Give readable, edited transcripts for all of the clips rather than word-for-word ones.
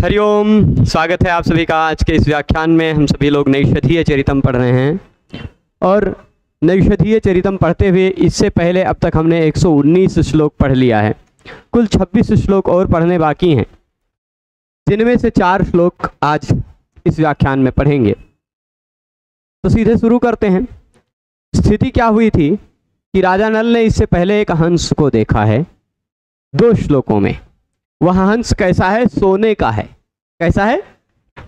हरिओम, स्वागत है आप सभी का। आज के इस व्याख्यान में हम सभी लोग नैषधीय चरितम पढ़ रहे हैं और नैषधीय चरितम पढ़ते हुए इससे पहले अब तक हमने 119 श्लोक पढ़ लिया है। कुल 26 श्लोक और पढ़ने बाकी हैं, जिनमें से 4 श्लोक आज इस व्याख्यान में पढ़ेंगे। तो सीधे शुरू करते हैं। स्थिति क्या हुई थी कि राजा नल ने इससे पहले एक हंस को देखा है 2 श्लोकों में। वह हंस कैसा है? सोने का है। कैसा है?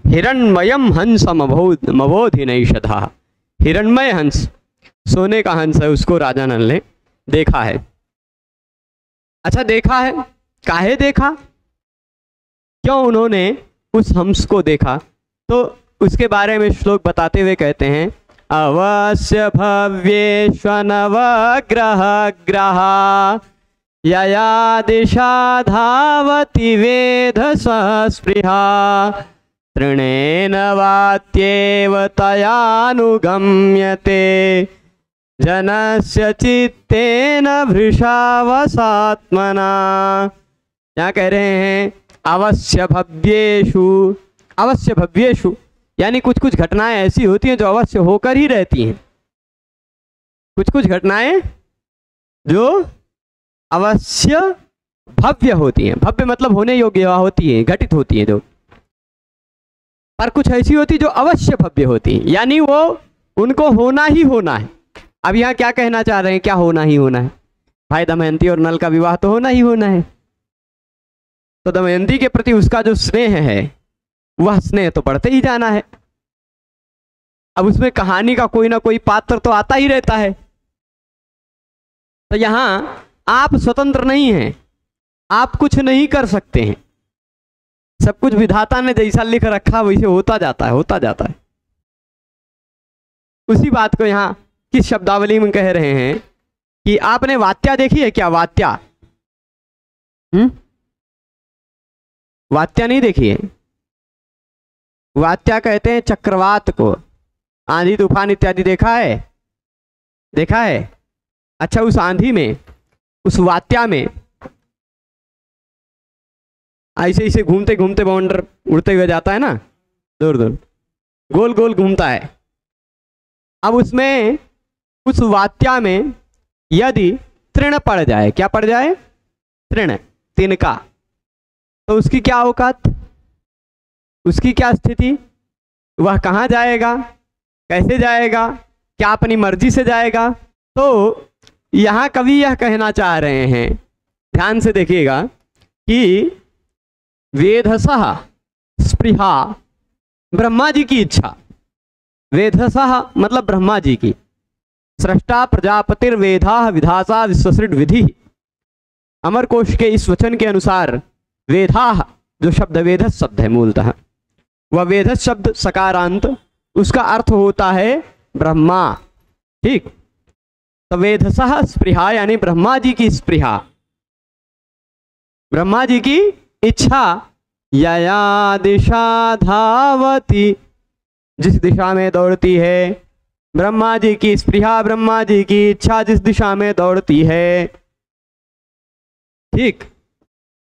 हिरण्मयम हंसमबोधिनैषधः। हिरण्मय हंस, सोने का हंस है, उसको राजा नल ने देखा है। अच्छा, देखा है, काहे देखा, क्यों उन्होंने उस हंस को देखा? तो उसके बारे में श्लोक बताते हुए कहते हैं, अवश्य भव्येष्वनवग्रह ग्रहा यया दिशा धावति वेधसः स्पृहा तृणेन वात्येव तयानुगम्यते जनस्य चित्तेन भृशावसात्मना। क्या कह रहे हैं? अवश्य भव्येषु। अवश्य भव्येषु यानी कुछ कुछ घटनाएं ऐसी होती हैं जो अवश्य होकर ही रहती हैं। कुछ कुछ घटनाएं जो अवश्य भव्य होती हैं। भव्य मतलब होने योग्य होती है, घटित होती है जो। पर कुछ ऐसी होती जो अवश्य भव्य होती है, यानी वो उनको होना ही होना है। अब यहाँ क्या कहना चाह रहे हैं? क्या होना ही होना है? भाई दमयंती और नल का विवाह तो होना ही होना है, तो दमयंती के प्रति उसका जो स्नेह है वह स्नेह तो बढ़ते ही जाना है। अब उसमें कहानी का कोई ना कोई पात्र तो आता ही रहता है। तो यहाँ आप स्वतंत्र नहीं हैं, आप कुछ नहीं कर सकते हैं। सब कुछ विधाता ने जैसा लिख रखा वैसे होता जाता है, होता जाता है। उसी बात को यहाँ किस शब्दावली में कह रहे हैं कि आपने वात्या देखी है क्या? वात्या वात्या नहीं देखी है? वात्या कहते हैं चक्रवात को। आंधी तूफान इत्यादि देखा है? देखा है। अच्छा, उस आंधी में, उस वात्या में ऐसे ऐसे घूमते घूमते बाउंडर उड़ते हुए जाता है ना, दूर दूर गोल गोल घूमता है। अब उसमें, उस वात्या में यदि तृण पड़ जाए, क्या पड़ जाए? तृण, तिनका, तो उसकी क्या औकात, उसकी क्या स्थिति? वह कहाँ जाएगा, कैसे जाएगा, क्या अपनी मर्जी से जाएगा? तो यहाँ कवि यह कहना चाह रहे हैं, ध्यान से देखिएगा, कि वेधसः स्पृहा, ब्रह्मा जी की इच्छा। वेधसः मतलब ब्रह्मा जी की। सृष्टा प्रजापतिर्वेधा विधाता विश्वसृड विधि। अमरकोश के इस वचन के अनुसार वेधा, जो शब्द वेधस शब्द है मूलतः, वह वेधस शब्द सकारांत, उसका अर्थ होता है ब्रह्मा। ठीक, तो वेधसः स्पृहा यानी ब्रह्मा जी की स्पृहा, ब्रह्मा जी की इच्छा। यया दिशा धावती, जिस दिशा में दौड़ती है, ब्रह्मा जी की स्पृहा, ब्रह्मा जी की इच्छा जिस दिशा में दौड़ती है। ठीक,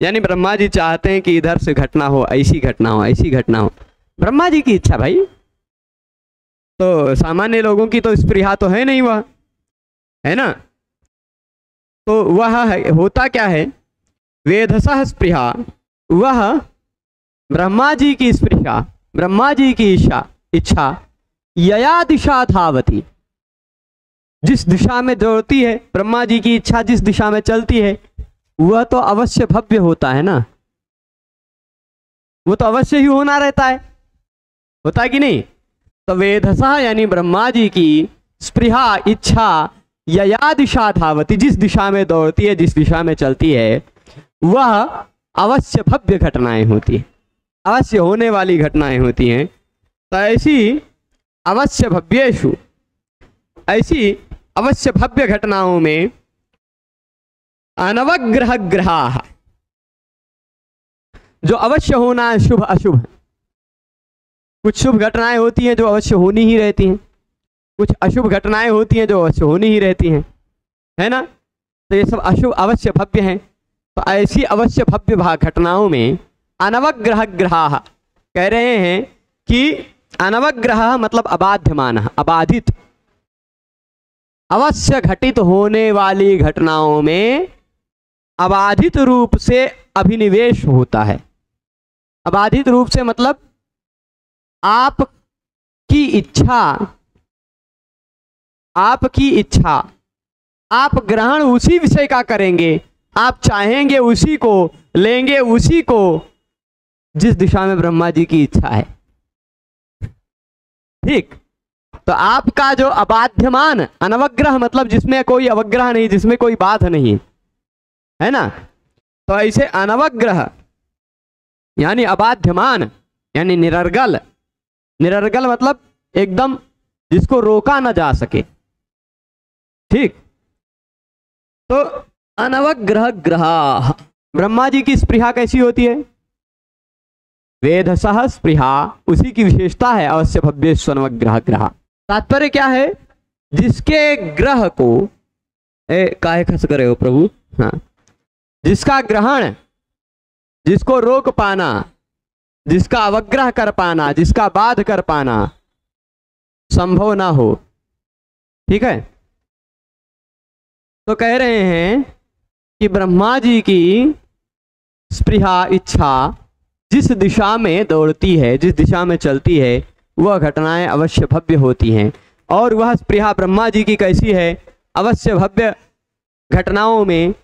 यानी ब्रह्मा जी चाहते हैं कि इधर से घटना हो, ऐसी घटना हो, ऐसी घटना हो। ब्रह्मा जी की इच्छा भाई। तो सामान्य लोगों की तो स्पृहा तो है नहीं, वह है ना। तो वह है, होता क्या है? वेधसः स्पृहा, वह ब्रह्मा जी की स्पृहा, ब्रह्मा जी की इच्छा यया दिशा धावती, जिस दिशा में दौड़ती है, ब्रह्मा जी की इच्छा जिस दिशा में चलती है, वह तो अवश्य भव्य होता है ना। वो तो अवश्य ही होना रहता है, होता है कि नहीं? तो वेधसः यानी ब्रह्मा जी की स्पृहा, इच्छा, यया दिशा धावती, जिस दिशा में दौड़ती है, जिस दिशा में चलती है, वह अवश्य भव्य घटनाएं होती हैं, अवश्य होने वाली घटनाएं होती हैं। तो ऐसी अवश्य भव्येषु, ऐसी अवश्य भव्य घटनाओं में अनवग्रह ग्रहाः, जो अवश्य होना है, शुभ अशुभ। कुछ शुभ घटनाएं होती हैं जो अवश्य होनी ही रहती हैं, कुछ अशुभ घटनाएं होती हैं जो अवश्य होनी ही रहती हैं, है ना। तो ये सब अशुभ अवश्य भव्य हैं। तो ऐसी अवश्य भव्य घटनाओं में अनवग्रह ग्रहाः, कह रहे हैं कि अनवग्रह मतलब अबाध्यमान, अबाधित, अवश्य घटित होने वाली घटनाओं में अबाधित रूप से अभिनिवेश होता है। अबाधित रूप से मतलब आपकी इच्छा, आपकी इच्छा, आप ग्रहण उसी विषय का करेंगे, आप चाहेंगे उसी को, लेंगे उसी को जिस दिशा में ब्रह्मा जी की इच्छा है। ठीक, तो आपका जो अबाध्यमान, अनवग्रह मतलब जिसमें कोई अवग्रह नहीं, जिसमें कोई बाध नहीं है ना, तो ऐसे अनवग्रह यानी अबाध्यमान यानी निरर्गल, निरर्गल मतलब एकदम जिसको रोका न जा सके। ठीक, तो अनवग्रह ग्रहा, ब्रह्मा जी की स्पृहा कैसी होती है? वेधसः स्पृहा, उसी की विशेषता है अवश्य भव्य स्वनवग्रह ग्रह। तात्पर्य क्या है? जिसके ग्रह को काहे खस करे हो प्रभु, हाँ, जिसका ग्रहण, जिसको रोक पाना, जिसका अवग्रह कर पाना, जिसका बाध कर पाना संभव ना हो। ठीक है, तो कह रहे हैं कि ब्रह्मा जी की स्पृहा, इच्छा जिस दिशा में दौड़ती है, जिस दिशा में चलती है, वह घटनाएं अवश्य भव्य होती हैं। और वह स्पृहा ब्रह्मा जी की कैसी है? अवश्य भव्य घटनाओं में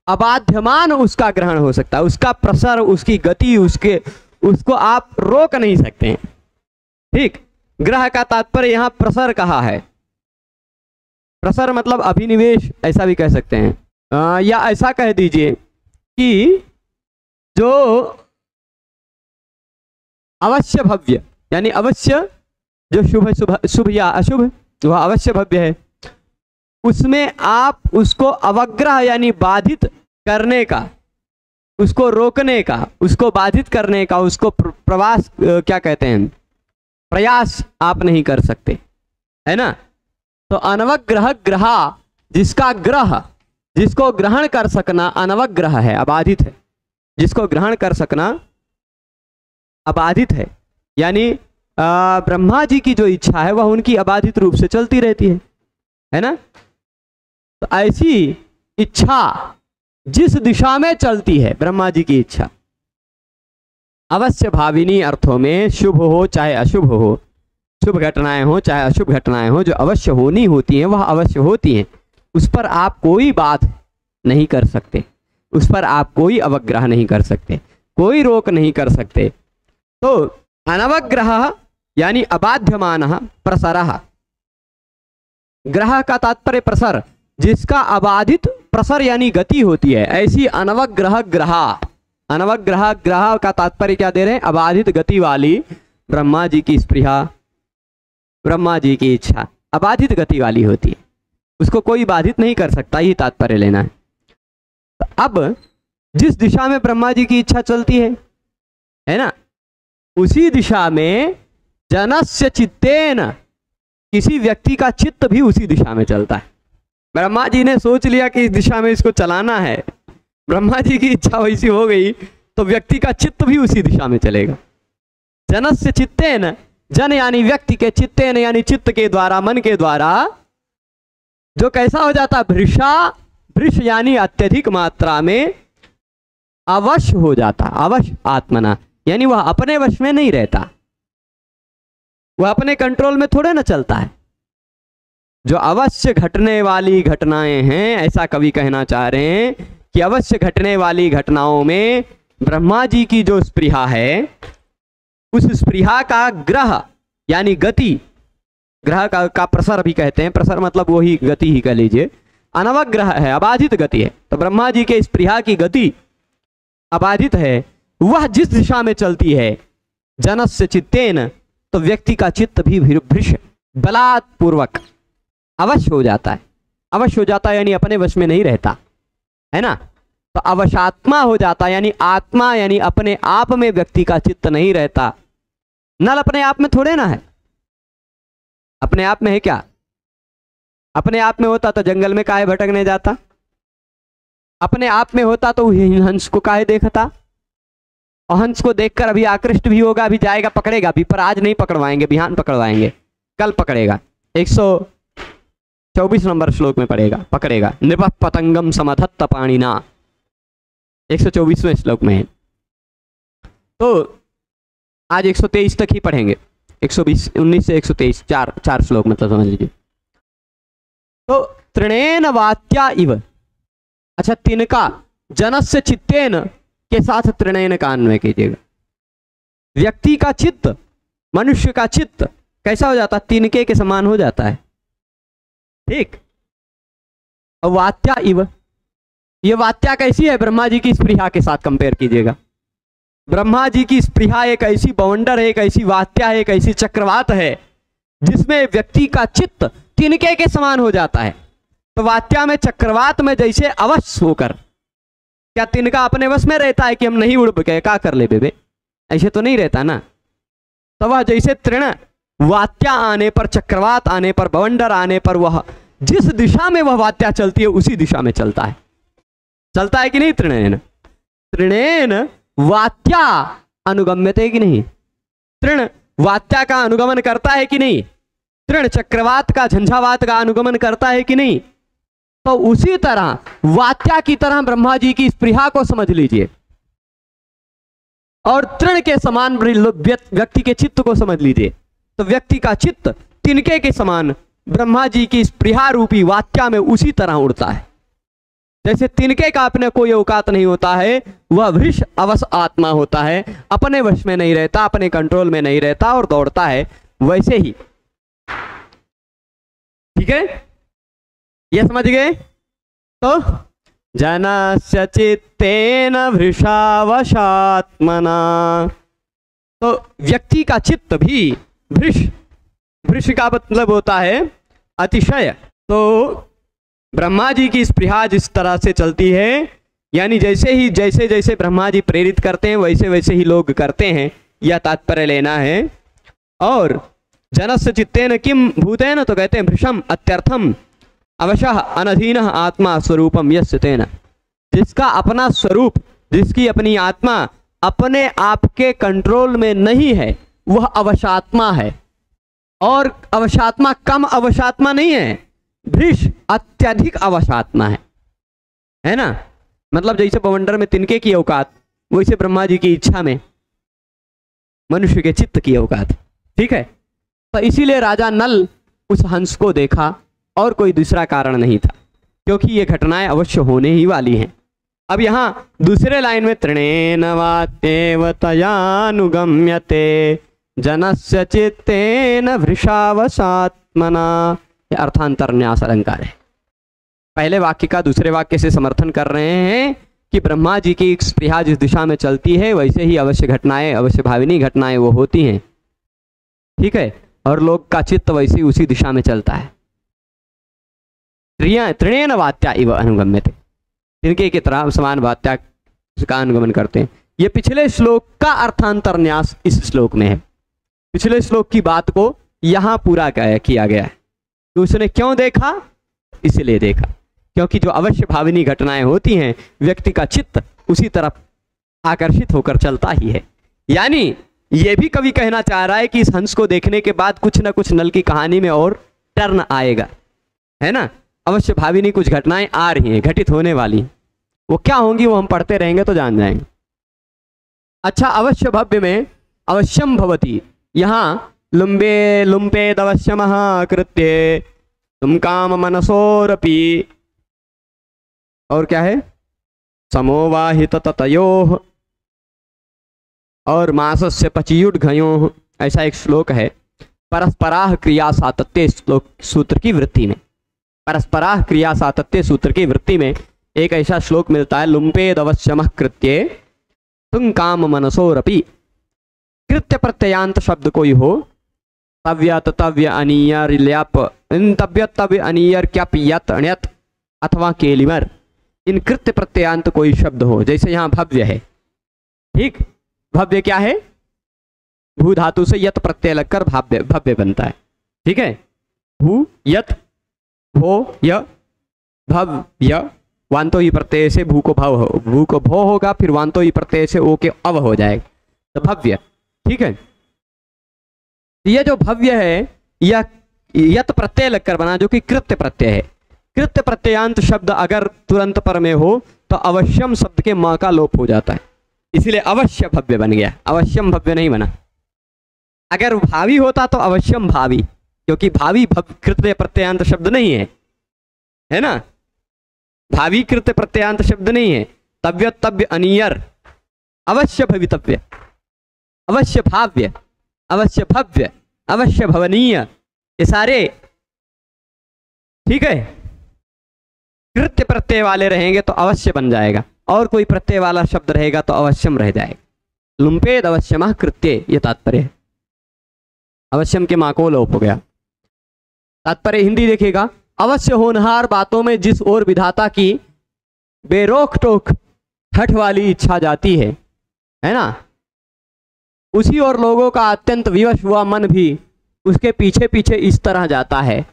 अबाध्यमान उसका ग्रहण हो सकता है, उसका प्रसर, उसकी गति, उसको आप रोक नहीं सकते हैं। ठीक, ग्रह का तात्पर्य यहां प्रसर कहा है। प्रसर मतलब अभिनिवेश, ऐसा भी कह सकते हैं, या ऐसा कह दीजिए कि जो अवश्य भव्य यानी अवश्य जो शुभ या अशुभ, वह अवश्य भव्य है, उसमें आप उसको अवग्रह यानी बाधित करने का, उसको रोकने का, उसको बाधित करने का, उसको प्रवास क्या कहते हैं, प्रयास आप नहीं कर सकते, है ना। तो अनवग्रह ग्रहा, जिसका ग्रह, जिसको ग्रहण कर सकना अनवग्रह है, अबाधित है, जिसको ग्रहण कर सकना अबाधित है, यानी ब्रह्मा जी की जो इच्छा है वह उनकी अबाधित रूप से चलती रहती है ना। तो ऐसी इच्छा जिस दिशा में चलती है ब्रह्मा जी की इच्छा, अवश्य भाविनी अर्थों में शुभ हो चाहे अशुभ हो, शुभ घटनाएं हो चाहे अशुभ घटनाएं हो, जो अवश्य होनी होती हैं वह अवश्य होती हैं, उस पर आप कोई बात नहीं कर सकते, उस पर आप कोई अवग्रह नहीं कर सकते, कोई रोक नहीं कर सकते। तो अनवग्रह यानी अबाध्यमानः प्रसरः, ग्रह का तात्पर्य प्रसर, जिसका अबाधित प्रसर यानी गति होती है, ऐसी अनवग्रह ग्रहा, अनवग्रह ग्रह का तात्पर्य क्या दे रहे हैं? अबाधित गति वाली ब्रह्मा जी की स्पृहा, ब्रह्मा जी की इच्छा अबाधित गति वाली होती है, उसको कोई बाधित नहीं कर सकता, ये तात्पर्य लेना है। तो अब जिस दिशा में ब्रह्मा जी की इच्छा चलती है ना, उसी दिशा में जनस्य चित्तेन, किसी व्यक्ति का चित्त भी उसी दिशा में चलता है। ब्रह्मा जी ने सोच लिया कि इस दिशा में इसको चलाना है, ब्रह्मा जी की इच्छा वैसी हो गई तो व्यक्ति का चित्त भी उसी दिशा में चलेगा। जनस्य चित्तेन, जन यानी व्यक्ति के, चित्तेन यानी चित्त के द्वारा, मन के द्वारा, जो कैसा हो जाता, भृषा, भृष यानी अत्यधिक मात्रा में अवश हो जाता, अवश आत्मना, यानी वह अपने वश में नहीं रहता, वह अपने कंट्रोल में थोड़े ना चलता है। जो अवश्य घटने वाली घटनाएं हैं, ऐसा कवि कहना चाह रहे हैं कि अवश्य घटने वाली घटनाओं में ब्रह्मा जी की जो स्पृहा है, उस स्पृहा का ग्रह यानी गति, ग्रह का प्रसर भी कहते हैं, प्रसर मतलब वही गति ही कह लीजिए, अनवग्रह है, अबाधित गति है। तो ब्रह्मा जी के स्पृहा की गति अबाधित है, वह जिस दिशा में चलती है, जनस्य चित्तेन, तो व्यक्ति का चित्त भी भृश बलात्पूर्वक अवश्य हो जाता है, अवश्य हो जाता है यानी अपने वश में नहीं रहता, है ना। तो अवशात्मा हो जाता यानी आत्मा, यानी अपने आप में व्यक्ति का चित्त नहीं रहता। नल अपने आप में थोड़े ना है, अपने आप में है क्या? अपने आप में होता तो जंगल में काहे भटकने जाता, अपने आप में होता तो हंस को काहे देखता, और हंस को देखकर अभी आकृष्ट भी होगा, अभी जाएगा पकड़ेगा भी, पर आज नहीं पकड़वाएंगे, बिहान पकड़वाएंगे, कल पकड़ेगा। 124 नंबर श्लोक में पकड़ेगा। नृप पतंगम समधत्त पाणिना, 124वें श्लोक में है। तो आज 123 तक ही पढ़ेंगे, 120 19 से 123, चार श्लोक मतलब समझ लीजिए। तो तृणेन वात्या इव, अच्छा तिनका जनस्य चित्तेन के साथ तृणेन का अन्वय कीजिएगा। व्यक्ति का चित्त, मनुष्य का चित्त कैसा हो जाता है? तिनके के समान हो जाता है, ठीक। और वात्या इव, ये वात्या कैसी है? ब्रह्मा जी की स्पृहा के साथ कंपेयर कीजिएगा। ब्रह्मा जी की स्पृहा एक ऐसी बवंडर है, एक ऐसी वात्या है, एक ऐसी चक्रवात है जिसमें व्यक्ति का चित्त तिनके के समान हो जाता है। तो वात्या में, चक्रवात में जैसे अवश्य होकर, क्या तिनका अपने वश में रहता है कि हम नहीं उड़ गए, क्या कर ले बेबे, ऐसे तो नहीं रहता ना। तो वह जैसे तृण वात्या आने पर, चक्रवात आने पर, बवंडर आने पर, वह जिस दिशा में वह वात्या चलती है उसी दिशा में चलता है। चलता है कि नहीं? तृणेन वात्या अनुगम्यते कि नहीं? तृण वात्या का अनुगमन करता है कि नहीं? तृण चक्रवात का, झंझावात का अनुगमन करता है कि नहीं? तो उसी तरह वात्या की तरह ब्रह्मा जी की स्पृहा को समझ लीजिए, और तृण के समान व्यक्ति के चित्त को समझ लीजिए। तो व्यक्ति का चित्त तिनके के समान ब्रह्मा जी की स्पृहा रूपी वात्या में उसी तरह उड़ता है। जैसे तिनके का अपने कोई औकात नहीं होता है, वह वृष अवश आत्मा होता है, अपने वश में नहीं रहता, अपने कंट्रोल में नहीं रहता और दौड़ता है, वैसे ही। ठीक है, ये समझ गए? तो जनस्य चित्तेन वृषावशात्मना, तो व्यक्ति का चित्त भी वृष का मतलब होता है अतिशय। तो ब्रह्मा जी की स्पृहा जिस तरह से चलती है, यानी जैसे जैसे ब्रह्मा जी प्रेरित करते हैं वैसे वैसे ही लोग करते हैं, यह तात्पर्य लेना है। और जनस्य चित्तेन किम भूतेन, तो कहते हैं भृशम अत्यर्थम अवशः अनधीनः आत्मा स्वरूपम यस्य तेन, जिसका अपना स्वरूप, जिसकी अपनी आत्मा अपने आप के कंट्रोल में नहीं है, वह अवशात्मा है। और अवशात्मा कम अवशात्मा नहीं है, वृष अत्यधिक अवशात्मा है ना। मतलब जैसे बवंडर में तिनके की औकात, वैसे ब्रह्मा जी की इच्छा में मनुष्य के चित्त की औकात। ठीक है, तो इसीलिए राजा नल उस हंस को देखा और कोई दूसरा कारण नहीं था, क्योंकि ये घटनाएं अवश्य होने ही वाली हैं। अब यहाँ दूसरे लाइन में तृणेन वात्येव तयानुगम्यते जनस्य चित्तेन वृषावशात्मना, यह अर्थांतर न्यास अलंकार है। पहले वाक्य का दूसरे वाक्य से समर्थन कर रहे हैं कि ब्रह्मा जी की स्पृहा जिस दिशा में चलती है वैसे ही अवश्य घटनाएं, अवश्य भाविनी घटनाएं वो होती हैं। ठीक है, और लोग का चित्त वैसे ही उसी दिशा में चलता है। तृणेन वात्या इव अनुगम्यते, तिनके की तरह समान वात्या का अनुगमन करते हैं। ये पिछले श्लोक का अर्थांतर न्यास इस श्लोक में है। पिछले श्लोक की बात को यहाँ पूरा किया गया है। तो उसने क्यों देखा? इसलिए देखा क्योंकि जो अवश्य भाविनी घटनाएं होती हैं, व्यक्ति का चित्त उसी तरफ आकर्षित होकर चलता ही है। यानी ये भी कवि कहना चाह रहा है कि इस हंस को देखने के बाद कुछ ना कुछ नल की कहानी में और टर्न आएगा, है ना। अवश्य भाविनी कुछ घटनाएं आ रही हैं, घटित होने वाली। वो क्या होंगी वो हम पढ़ते रहेंगे तो जान जाएंगे। अच्छा, अवश्य भव्य में अवश्यम भवती, यहाँ लुम्पेद अवश्यमः कृत्ये तुम काम मनसोरपि, और क्या है, समोवाहित ततयोः और मासस्य पचियुड्घयोः, ऐसा एक श्लोक है। परस्पराः क्रिया सातत्य श्लोक सूत्र की वृत्ति में, परस्पराः क्रिया सातत्य सूत्र की वृत्ति में एक ऐसा श्लोक मिलता है, लुम्पेद अवश्यमः कृत्ये तुम काम मनसोरपि। कृत्य प्रत्ययांत शब्द कोई हो, तव्य तव्य अनियर ल्याप, तव्य तव्य अनियर क्यप यत अण्यत अथवा केलिमर, इन कृत्य प्रत्ययांत कोई शब्द हो, जैसे यहाँ भव्य है। ठीक, भव्य क्या है? भू धातु से यत प्रत्यय लगकर भव्य भव्य बनता है। ठीक है, भू यत भो य भव्य वांतो ही प्रत्यय से भू को भव हो, भू को भो होगा, फिर वांतो ही प्रत्यय से ओ के अव हो जाएगा, तो भव्य। ठीक है, यह जो भव्य है यह यत प्रत्यय लगकर बना, जो कि कृत्य प्रत्यय है। कृत्य प्रत्ययांत शब्द अगर तुरंत पर में हो तो अवश्यम शब्द के मां का लोप हो जाता है, इसलिए अवश्य भव्य बन गया, अवश्यम भव्य नहीं बना। अगर भावी होता तो अवश्यम भावी, क्योंकि भावी कृत्य प्रत्ययांत शब्द नहीं है ना, भावी कृत्य प्रत्ययांत शब्द नहीं है। तव्य तव्य अनियर, अवश्य भवितव्य, अवश्य भाव्य, अवश्य भव्य, अवश्य भवनीय, ये सारे ठीक है कृत्य प्रत्यय वाले रहेंगे तो अवश्य बन जाएगा, और कोई प्रत्यय वाला शब्द रहेगा तो अवश्यम रह जाएगा। लुम्पेद अवश्यम कृत्य, ये तात्पर्य है। अवश्यम के मां को लोप हो गया। तात्पर्य हिंदी देखिएगा, अवश्य होनहार बातों में जिस ओर विधाता की बेरोक टोक हठ वाली इच्छा जाती है ना, उसी और लोगों का अत्यंत विवश हुआ मन भी उसके पीछे पीछे इस तरह जाता है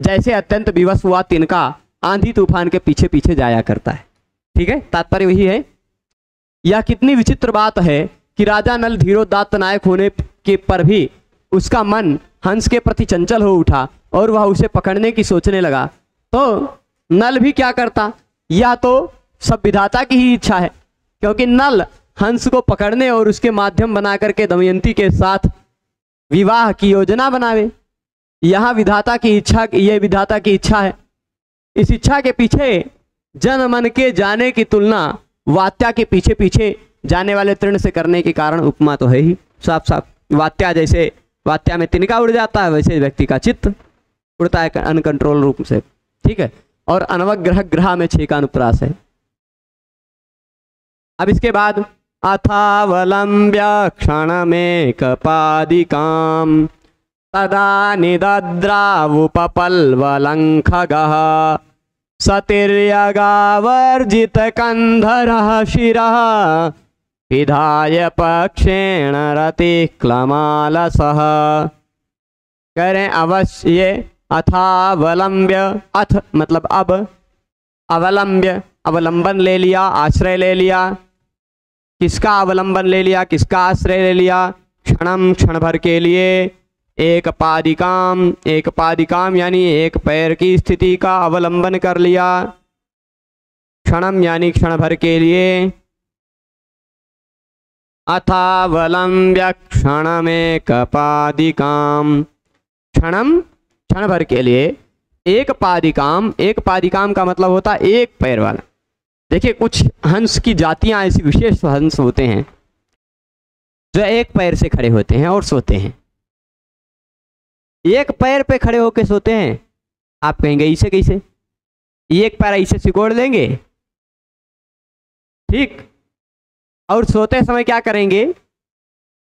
जैसे अत्यंत विवश हुआ तिनका आंधी तूफान के पीछे पीछे जाया करता है। ठीक है, तात्पर्य वही है। यह कितनी विचित्र बात है कि राजा नल धीरोदात्त नायक होने के पर भी उसका मन हंस के प्रति चंचल हो उठा और वह उसे पकड़ने की सोचने लगा, तो नल भी क्या करता, यह तो सब विधाता की ही इच्छा है, क्योंकि नल हंस को पकड़ने और उसके माध्यम बना करके दमयंती के साथ विवाह की योजना बनावे। यहाँ विधाता की इच्छा, ये विधाता की इच्छा है। इस इच्छा के पीछे जन मन के जाने की तुलना वात्या के पीछे पीछे जाने वाले तृण से करने के कारण उपमा तो है ही साफ साफ। वात्या जैसे वात्या में तिनका उड़ जाता है, वैसे व्यक्ति का चित्त उड़ता है अनकंट्रोल रूप से। ठीक है, और अनवग्रह ग्रह में 6 का अनुप्रास है। अब इसके बाद अथावलंब्य क्षणमेकपादिकां तदा निदद्रावुपपल्वलंखगः सतिर्यगावर्जितकन्धरः शिरः विधाय पक्षेण रतिक्लमालसः। करें अवश्य अथावलंब्य, अथ मतलब अब, अवलंब्य अवलंबन ले लिया, आश्रय ले लिया। किसका अवलंबन ले लिया, किसका आश्रय ले लिया? क्षणम, क्षण भर के लिए। एक पादिकाम, एक पादिकाम यानी एक पैर की स्थिति का अवलंबन कर लिया। क्षणम यानी क्षण भर के लिए। अथावलंब्य क्षणमेक पादिकाम, क्षणम क्षण भर के लिए। एक पादिकाम, एक पादिकाम का मतलब होता है एक पैर वाला। देखिए कुछ हंस की जातियां ऐसी विशेष हंस होते हैं जो एक पैर से खड़े होते हैं और सोते हैं। एक पैर पे खड़े होकर सोते हैं। आप कहेंगे इसे कैसे? एक पैर ऐसे सिकोड़ देंगे, ठीक, और सोते समय क्या करेंगे,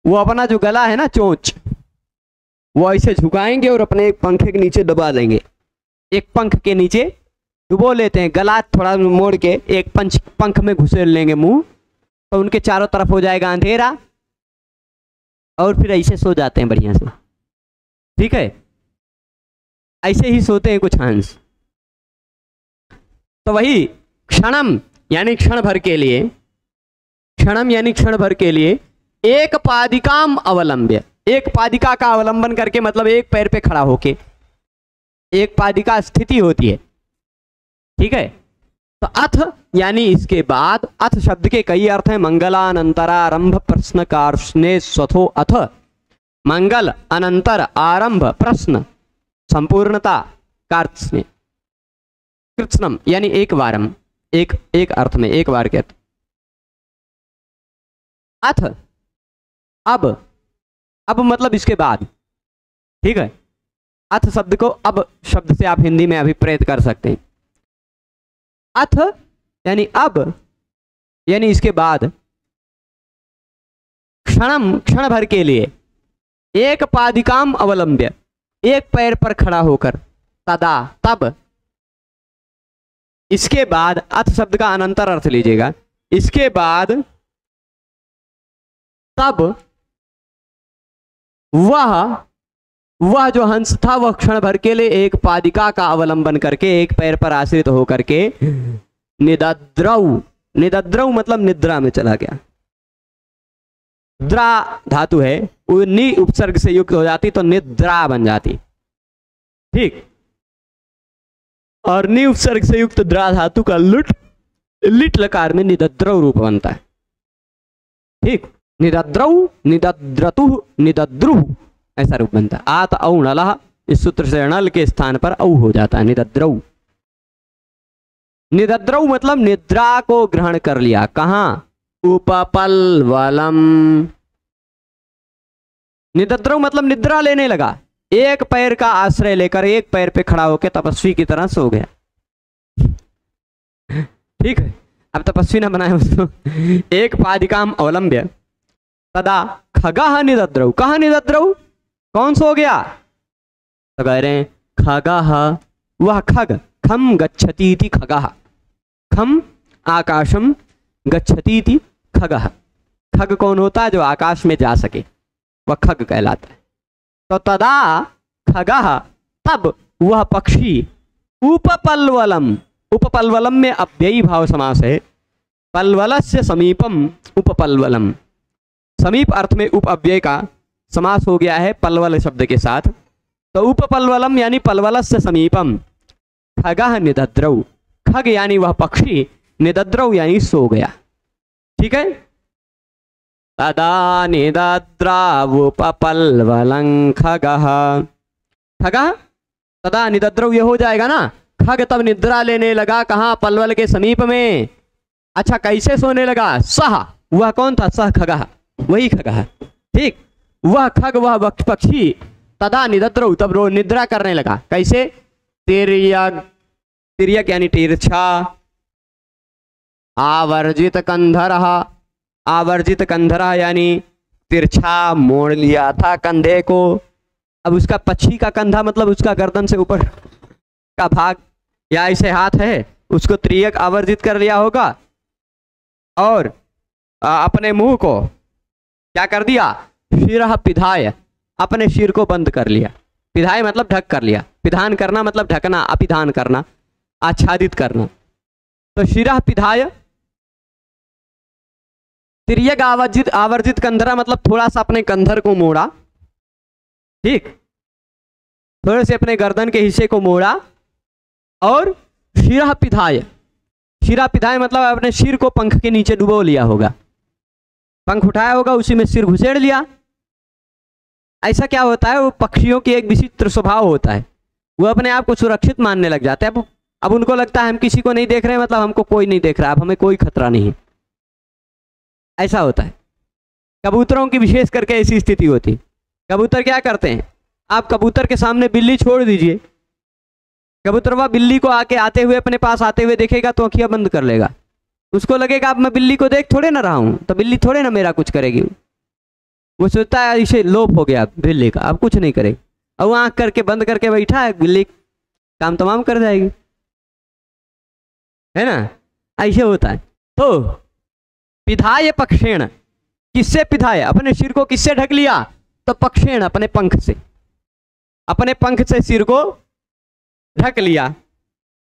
वो अपना जो गला है ना, चोंच, वो ऐसे झुकाएंगे और अपने एक पंखे के नीचे दबा देंगे। एक पंख के नीचे डुबो लेते हैं, गला थोड़ा मोड़ के एक पंख में घुसेड़ लेंगे मुंह, तो उनके चारों तरफ हो जाएगा अंधेरा, और फिर ऐसे सो जाते हैं बढ़िया से। ठीक है, ऐसे ही सोते हैं कुछ हंस। तो वही क्षणम यानी क्षण भर के लिए, क्षणम यानी क्षण भर के लिए। एक पादिकाम अवलंब्य, एक पादिका का अवलंबन करके मतलब एक पैर पे खड़ा होके, एक पादिका स्थिति होती है। ठीक है, तो अथ यानी इसके बाद। अथ शब्द के कई अर्थ हैं। मंगलानंतरारंभ प्रश्न कार्ष्णे स्वथो अथ। मंगल अनंतर आरंभ प्रश्न संपूर्णता कार्ष्णे। कृत्स्नम यानी एक वारम, एक अर्थ में, एक बार के अर्थ। अथ अब मतलब इसके बाद। ठीक है, अथ शब्द को अब शब्द से आप हिंदी में अभिप्रेत कर सकते हैं। अथ यानी अब, यानी इसके बाद। क्षणम क्षण भर के लिए। एक पादिकाम अवलंब्य, एक पैर पर खड़ा होकर। तदा तब। इसके बाद अथ शब्द का अनंतर अर्थ लीजिएगा। इसके बाद तब वह जो हंस था वह क्षण भर के लिए एक पादिका का अवलंबन करके, एक पैर पर आश्रित होकर के निदद्रौ, निदद्रौ मतलब निद्रा में चला गया। द्रा धातु है, वो नि उपसर्ग से युक्त हो जाती तो निद्रा बन जाती, ठीक। और नि उपसर्ग से युक्त द्रा धातु का लुट लिट लकार में निदद्रौ रूप बनता है, ठीक। निदद्रौ, निदद्रतु, निदद्रु ऐसा रूप बनता है। आत औ नलः, इस सूत्र से अणल के स्थान पर औ हो जाता है, निदद्रौ। निदद्रौ मतलब निद्रा को ग्रहण कर लिया। कहां? उपपल्वलम। निदद्रौ मतलब निद्रा लेने लगा, एक पैर का आश्रय लेकर एक पैर पे खड़ा होकर तपस्वी की तरह सो गया, ठीक है। अब तपस्वी ना बनाए उसको। एक पादिकाम अवलंब्य तदा खगः निदद्रौ। कहां निदद्रौ? कौन सो गया? तो कह रहे हैं खगः, वह खग, खम गच्छतीति खगः, खम आकाशम गच्छतीति खगः। खग कौन होता है? जो आकाश में जा सके, वह खग कहलाता है। तो तदा खगः, तब वह पक्षी, उपपल्वलम, उपपल्वलम में अव्ययी भाव समास है। पल्वलस्य समीपम उपपल्वलम, समीप अर्थ में उप अव्यय का समास हो गया है पल्वल शब्द के साथ। तो उपपल्वलम यानी पल्वलस्य समीपम, खगः निदद्रौ, खग यानी वह पक्षी, निदद्रौ यानी सो गया, ठीक है। तदा निदद्रावुपपल्वलं खगः, खगः तदा निदद्रौ ये हो जाएगा ना, खग तब निद्रा लेने लगा। कहां? पल्वल के समीप में। अच्छा, कैसे सोने लगा? सह, वह कौन था? सह खगः, वही खगः, ठीक। वह खग, वह पक्षी, तदा निदद्रौ तब रो निद्रा करने लगा। कैसे? तिर्यक, तिर्यक यानी तिरछा, आवर्जित कंधरः, आवर्जित कंधरः यानी तिरछा मोड़ लिया था कंधे को। अब उसका पक्षी का कंधा मतलब उसका गर्दन से ऊपर का भाग या ऐसे हाथ है, उसको त्रियक आवर्जित कर लिया होगा। और अपने मुंह को क्या कर दिया? शिरः पिधाय, अपने सिर को बंद कर लिया। पिधाय मतलब ढक कर लिया, पिधान करना मतलब ढकना, अपिधान करना, आच्छादित करना। तो शिरः पिधाय, तिर्यक आवर्जित, आवर्जित कंधरा मतलब थोड़ा सा अपने कंधर को मोड़ा, ठीक, थोड़े से अपने गर्दन के हिस्से को मोड़ा। और शिरः पिधाय, शिरा पिधाय मतलब अपने सिर को पंख के नीचे डुबो लिया होगा, पंख उठाया होगा, उसी में सिर घुसेड़ लिया। ऐसा क्या होता है? वो पक्षियों की एक विचित्र स्वभाव होता है, वो अपने आप को सुरक्षित मानने लग जाते हैं। अब उनको लगता है हम किसी को नहीं देख रहे हैं, मतलब हमको कोई नहीं देख रहा, अब हमें कोई खतरा नहीं है, ऐसा होता है। कबूतरों की विशेष करके ऐसी स्थिति होती है। कबूतर क्या करते हैं? आप कबूतर के सामने बिल्ली छोड़ दीजिए, कबूतरवा बिल्ली को आके आते हुए अपने पास आते हुए देखेगा तो आँखियां बंद कर लेगा। उसको लगेगा अब मैं बिल्ली को देख थोड़े ना रहा हूँ, तो बिल्ली थोड़े ना मेरा कुछ करेगी। वो सोचता है इसे लोप हो गया बिल्ली का, अब कुछ नहीं करेगी। अब वो आँख करके बंद करके बैठा है, बिल्ली काम तमाम कर जाएगी, है ना? ऐसे होता है। तो पिधाय पक्षेण, किससे पिधाय? अपने सिर को किससे ढक लिया? तो पक्षेण, अपने पंख से, अपने पंख से सिर को ढक लिया।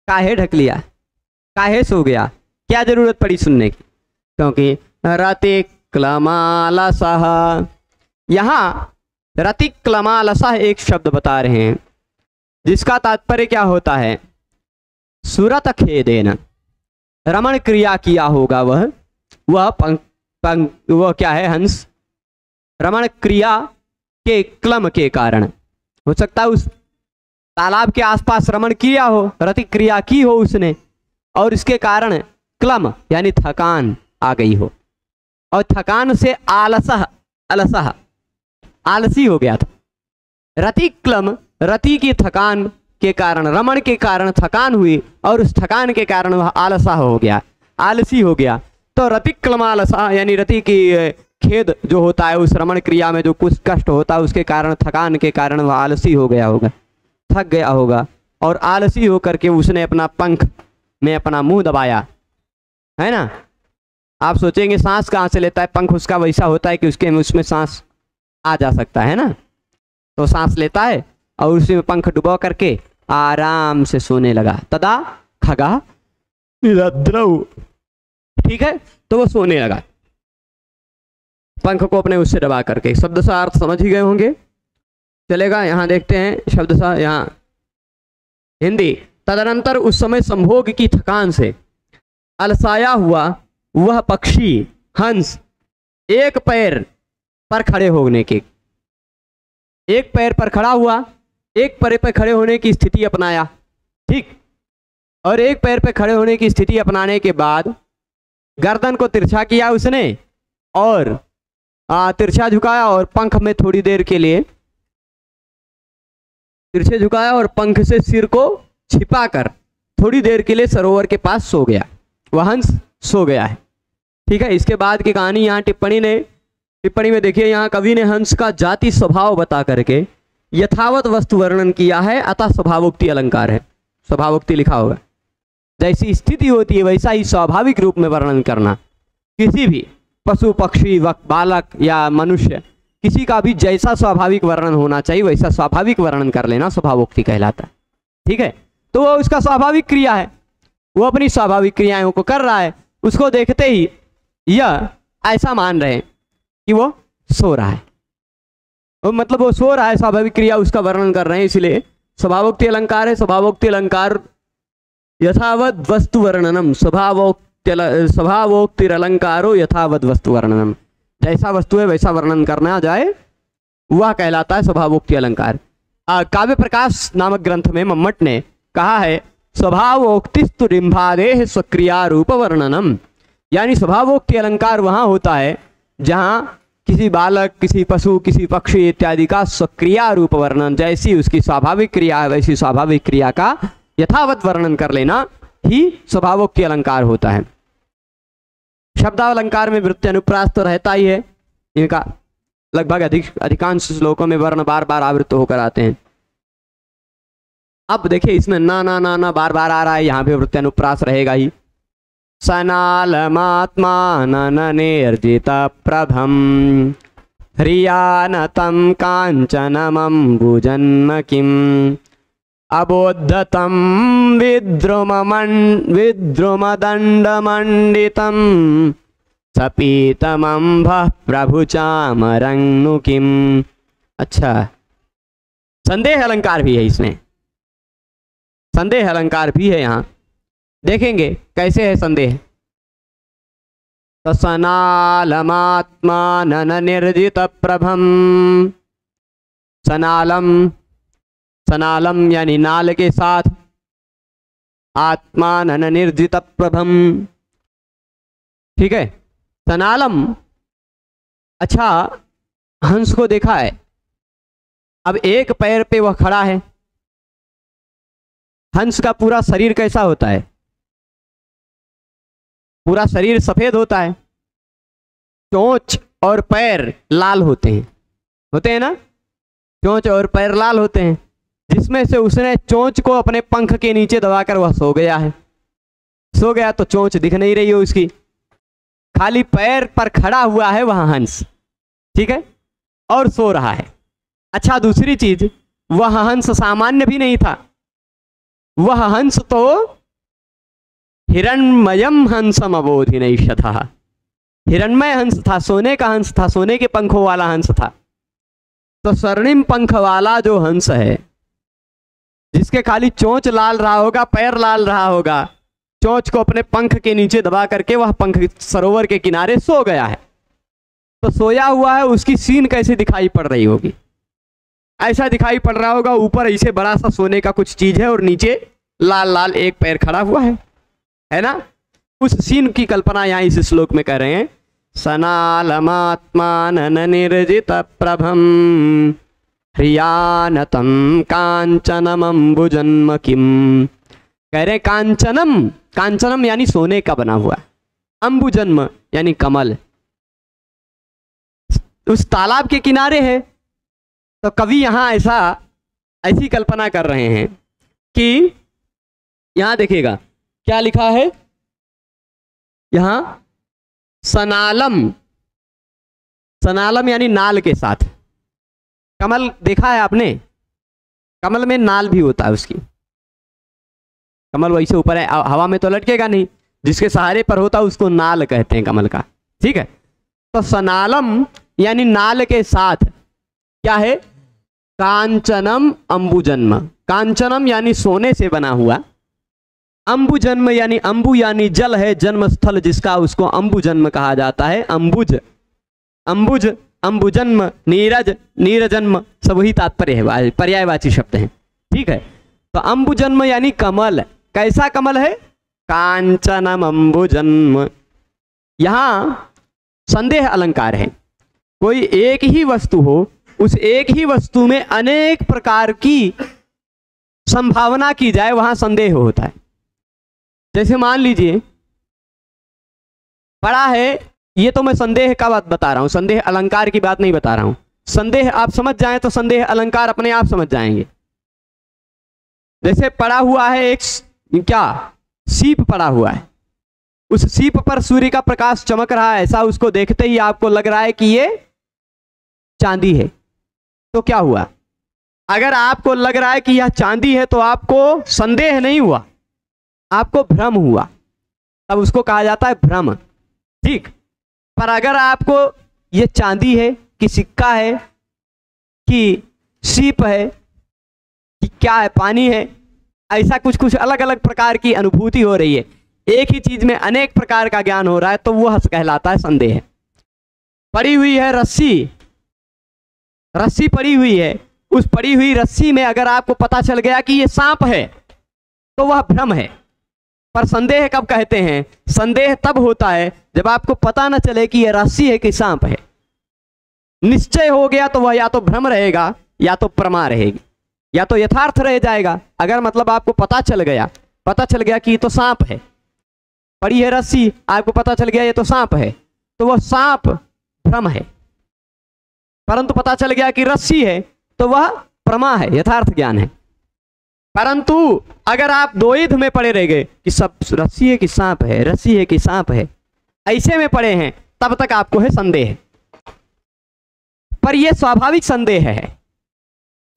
काहे ढक लिया? काहे सो गया? क्या जरूरत पड़ी सुनने की? क्योंकि रतिक्लमालसः, यहाँ रतिक्लमालसः एक शब्द बता रहे हैं जिसका तात्पर्य क्या होता है? सुरत खेदेन, रमण क्रिया किया होगा वह वह क्या है? हंस। रमण क्रिया के क्लम के कारण, हो सकता है उस तालाब के आसपास रमण किया हो, रति क्रिया की हो उसने, और इसके कारण क्लम यानी थकान आ गई हो, और थकान से आलसः, अलसः आलसी हो गया था। रति क्लम, रति की थकान के कारण, रमण के कारण थकान हुई, और उस थकान के कारण वह आलसा हो गया, आलसी हो गया। तो रतिक्लमालसा यानी रति की खेद जो होता है, उस रमण क्रिया में जो कुछ कष्ट होता है उसके कारण, थकान के कारण वह आलसी हो गया होगा, थक गया होगा, और आलसी होकर के उसने अपना पंख में अपना मुंह दबाया, है ना? आप सोचेंगे सांस कहाँ से लेता है? पंख उसका वैसा होता है कि उसके उसमें सांस आ जा सकता है ना, तो सांस लेता है और उसी में पंख डुबो करके आराम से सोने लगा। तदा खगा, निरद्रव, ठीक है। तो वो सोने लगा, पंख को अपने उससे दबा करके। शब्द सा अर्थ समझ ही गए होंगे, चलेगा। यहाँ देखते हैं शब्द सा, यहाँ हिंदी। तदनंतर उस समय संभोग की थकान से अलसाया हुआ वह पक्षी हंस एक पैर पर खड़े होने के, एक पैर पर खड़ा हुआ, एक पैर पर खड़े होने की स्थिति अपनाया, ठीक। और एक पैर पर खड़े होने की स्थिति अपनाने के बाद गर्दन को तिरछा किया उसने और तिरछा झुकाया और पंख में थोड़ी देर के लिए तिरछे झुकाया और पंख से सिर को छिपाकर थोड़ी देर के लिए सरोवर के पास सो गया। वह हंस सो गया है, ठीक है। इसके बाद की कहानी यहाँ टिप्पणी में देखिए, यहाँ कवि ने हंस का जाति स्वभाव बता करके यथावत वस्तु वर्णन किया है, अतः स्वभावोक्ति अलंकार है। स्वभावोक्ति लिखा होगा, जैसी स्थिति होती है वैसा ही स्वाभाविक रूप में वर्णन करना। किसी भी पशु पक्षी बालक या मनुष्य, किसी का भी जैसा स्वाभाविक वर्णन होना चाहिए वैसा स्वाभाविक वर्णन कर लेना स्वभावोक्ति कहलाता है, ठीक है। तो वो उसका स्वाभाविक क्रिया है, वो अपनी स्वाभाविक क्रियाओं को कर रहा है। उसको देखते ही यह ऐसा मान रहे हैं कि वो सो रहा है, मतलब वो सो रहा है, स्वाभाविक क्रिया उसका वर्णन कर रहे हैं, इसलिए स्वभावोक्ति अलंकार है। स्वभावोक्ति अलंकार यथावत वस्तु वर्णनम, स्वभावोक्तिरलंकारो यथावत वस्तु वर्णनम, जैसा वस्तु है वैसा वर्णन करना जाए वह कहलाता है स्वभावोक्ति अलंकार। काव्य प्रकाश नामक ग्रंथ में मम्मट ने कहा है स्वभावोक्तिस्तु डिंभादेह स्वक्रिया रूप वर्णनम, यानी स्वभावोक्ति अलंकार वहाँ होता है जहाँ किसी बालक, किसी पशु, किसी पक्षी इत्यादि का स्वक्रिया रूप वर्णन, जैसी उसकी स्वाभाविक क्रिया है वैसी स्वाभाविक क्रिया का यथावत वर्णन कर लेना ही स्वभावोक्ति अलंकार होता है। शब्दालंकार में वृत्ति अनुप्रास तो रहता ही है, इनका लगभग अधिकांश श्लोकों में वर्ण बार बार आवृत्त होकर आते हैं। अब देखिए इसमें ना ना ना ना बार बार आ रहा है, यहाँ पे वृत्ति अनुप्रास रहेगा ही। सनालमात्माननेर्जित प्रभम ह्रियानतं कांचनमंबुजन्म किम अबोद्धतं विद्रुमदंडमंडितं सपीतमंभः प्रभुचामरंगनु किम। अच्छा, संदेह अलंकार भी है इसमें, संदेह अलंकार भी है। यहाँ देखेंगे कैसे है संदेह। सनालमात्माननिर्जित प्रभम, सनालम, सनालम यानी नाल के साथ, आत्माननिर्जित प्रभम, ठीक है। सनालम, अच्छा हंस को देखा है, अब एक पैर पे वह खड़ा है। हंस का पूरा शरीर कैसा होता है? पूरा शरीर सफेद होता है, चोंच और पैर लाल होते हैं ना, चोंच और पैर लाल होते हैं, जिसमें से उसने चोंच को अपने पंख के नीचे दबाकर वह सो गया है। सो गया तो चोंच दिख नहीं रही है उसकी, खाली पैर पर खड़ा हुआ है वह हंस, ठीक है, और सो रहा है। अच्छा दूसरी चीज, वह हंस सामान्य भी नहीं था, वह हंस तो हिरण्मयम हंसम अबोधिनैषधः, हिरण्मय हंस था, सोने का हंस था, सोने के पंखों वाला हंस था। तो स्वर्णिम पंख वाला जो हंस है, जिसके खाली चोंच लाल रहा होगा, पैर लाल रहा होगा, चोंच को अपने पंख के नीचे दबा करके वह पंख सरोवर के किनारे सो गया है। तो सोया हुआ है, उसकी सीन कैसे दिखाई पड़ रही होगी? ऐसा दिखाई पड़ रहा होगा, ऊपर ऐसे बड़ा सा सोने का कुछ चीज है और नीचे लाल लाल एक पैर खड़ा हुआ है ना। उस सीन की कल्पना यहाँ इस श्लोक में कर रहे हैं। सनालमात्माननिर्जित प्रभम ह्रियानतं कांचनमंबुजन्म किम, कह रहे कांचनम, कांचनम यानी सोने का बना हुआ, अंबुजन्म यानी कमल, उस तालाब के किनारे है। तो कवि यहाँ ऐसी कल्पना कर रहे हैं कि यहाँ देखिएगा क्या लिखा है, यहाँ सनालम, सनालम यानी नाल के साथ। कमल देखा है आपने? कमल में नाल भी होता है उसकी, कमल वैसे ऊपर है, हवा में तो लटकेगा नहीं, जिसके सहारे पर होता उसको नाल कहते हैं कमल का। ठीक है, तो सनालम यानी नाल के साथ क्या है, कांचनम अंबुजन्म, कांचनम यानी सोने से बना हुआ, अंबुजन्म यानी अंबु यानी जल है, जन्म स्थल जिसका, उसको अंबुजन्म कहा जाता है। अंबुज, अंबुज, अंबुजन्म, नीरज, नीरजन्म, सब वही तात्पर्य है, पर्यायवाची शब्द हैं। ठीक है, तो अंबुजन्म यानी कमल, कैसा कमल है, कांचनम अंबुजन्म। यहां संदेह अलंकार है, कोई एक ही वस्तु हो, उस एक ही वस्तु में अनेक प्रकार की संभावना की जाए, वहां संदेह होता है। जैसे मान लीजिए पड़ा है, ये तो मैं संदेह का बात बता रहा हूं, संदेह अलंकार की बात नहीं बता रहा हूं। संदेह आप समझ जाएं तो संदेह अलंकार अपने आप समझ जाएंगे। जैसे पड़ा हुआ है एक क्या, सीप पड़ा हुआ है, उस सीप पर सूर्य का प्रकाश चमक रहा है, ऐसा उसको देखते ही आपको लग रहा है कि ये चांदी है, तो क्या हुआ, अगर आपको लग रहा है कि यह चांदी है तो आपको संदेह नहीं हुआ, आपको भ्रम हुआ, तब उसको कहा जाता है भ्रम। ठीक, पर अगर आपको ये चांदी है कि सिक्का है कि सीप है कि क्या है, पानी है, ऐसा कुछ कुछ अलग अलग प्रकार की अनुभूति हो रही है, एक ही चीज में अनेक प्रकार का ज्ञान हो रहा है, तो वह कहलाता है संदेह। पड़ी हुई है रस्सी, रस्सी पड़ी हुई है, उस पड़ी हुई रस्सी में अगर आपको पता चल गया कि ये सांप है तो वह भ्रम है। पर संदेह कब कहते हैं, संदेह तब होता है जब आपको पता न चले कि यह रस्सी है कि सांप है। निश्चय हो गया तो वह या तो भ्रम रहेगा या तो प्रमा रहेगी, या तो यथार्थ रह जाएगा। अगर मतलब आपको पता चल गया कि ये तो सांप है, पड़ी है रस्सी, आपको पता चल गया ये तो सांप है, तो वह सांप भ्रम है। परंतु पता चल गया कि रस्सी है तो वह प्रमा है, यथार्थ ज्ञान है। परंतु अगर आप द्वैध में पड़े रह गए कि सब रस्सी है कि सांप है, रस्सी है कि सांप है, ऐसे में पड़े हैं, तब तक आपको है संदेह। पर यह स्वाभाविक संदेह है,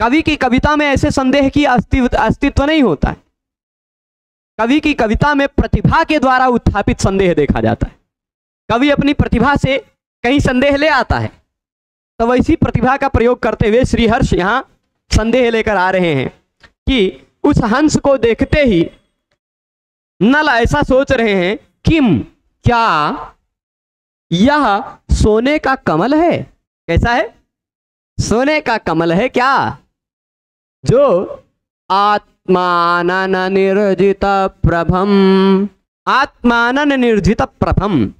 कवि की कविता में ऐसे संदेह की अस्तित्व नहीं होता है। कवि की कविता में प्रतिभा के द्वारा उत्थापित संदेह देखा जाता है। कवि अपनी प्रतिभा से कहीं संदेह ले आता है, तो वैसी प्रतिभा का प्रयोग करते हुए श्रीहर्ष यहां संदेह लेकर आ रहे हैं कि उस हंस को देखते ही नल ऐसा सोच रहे हैं, किम, क्या यह सोने का कमल है। कैसा है, सोने का कमल है क्या, जो आत्मानन निर्जित प्रभम, आत्मानन निर्जित प्रभम,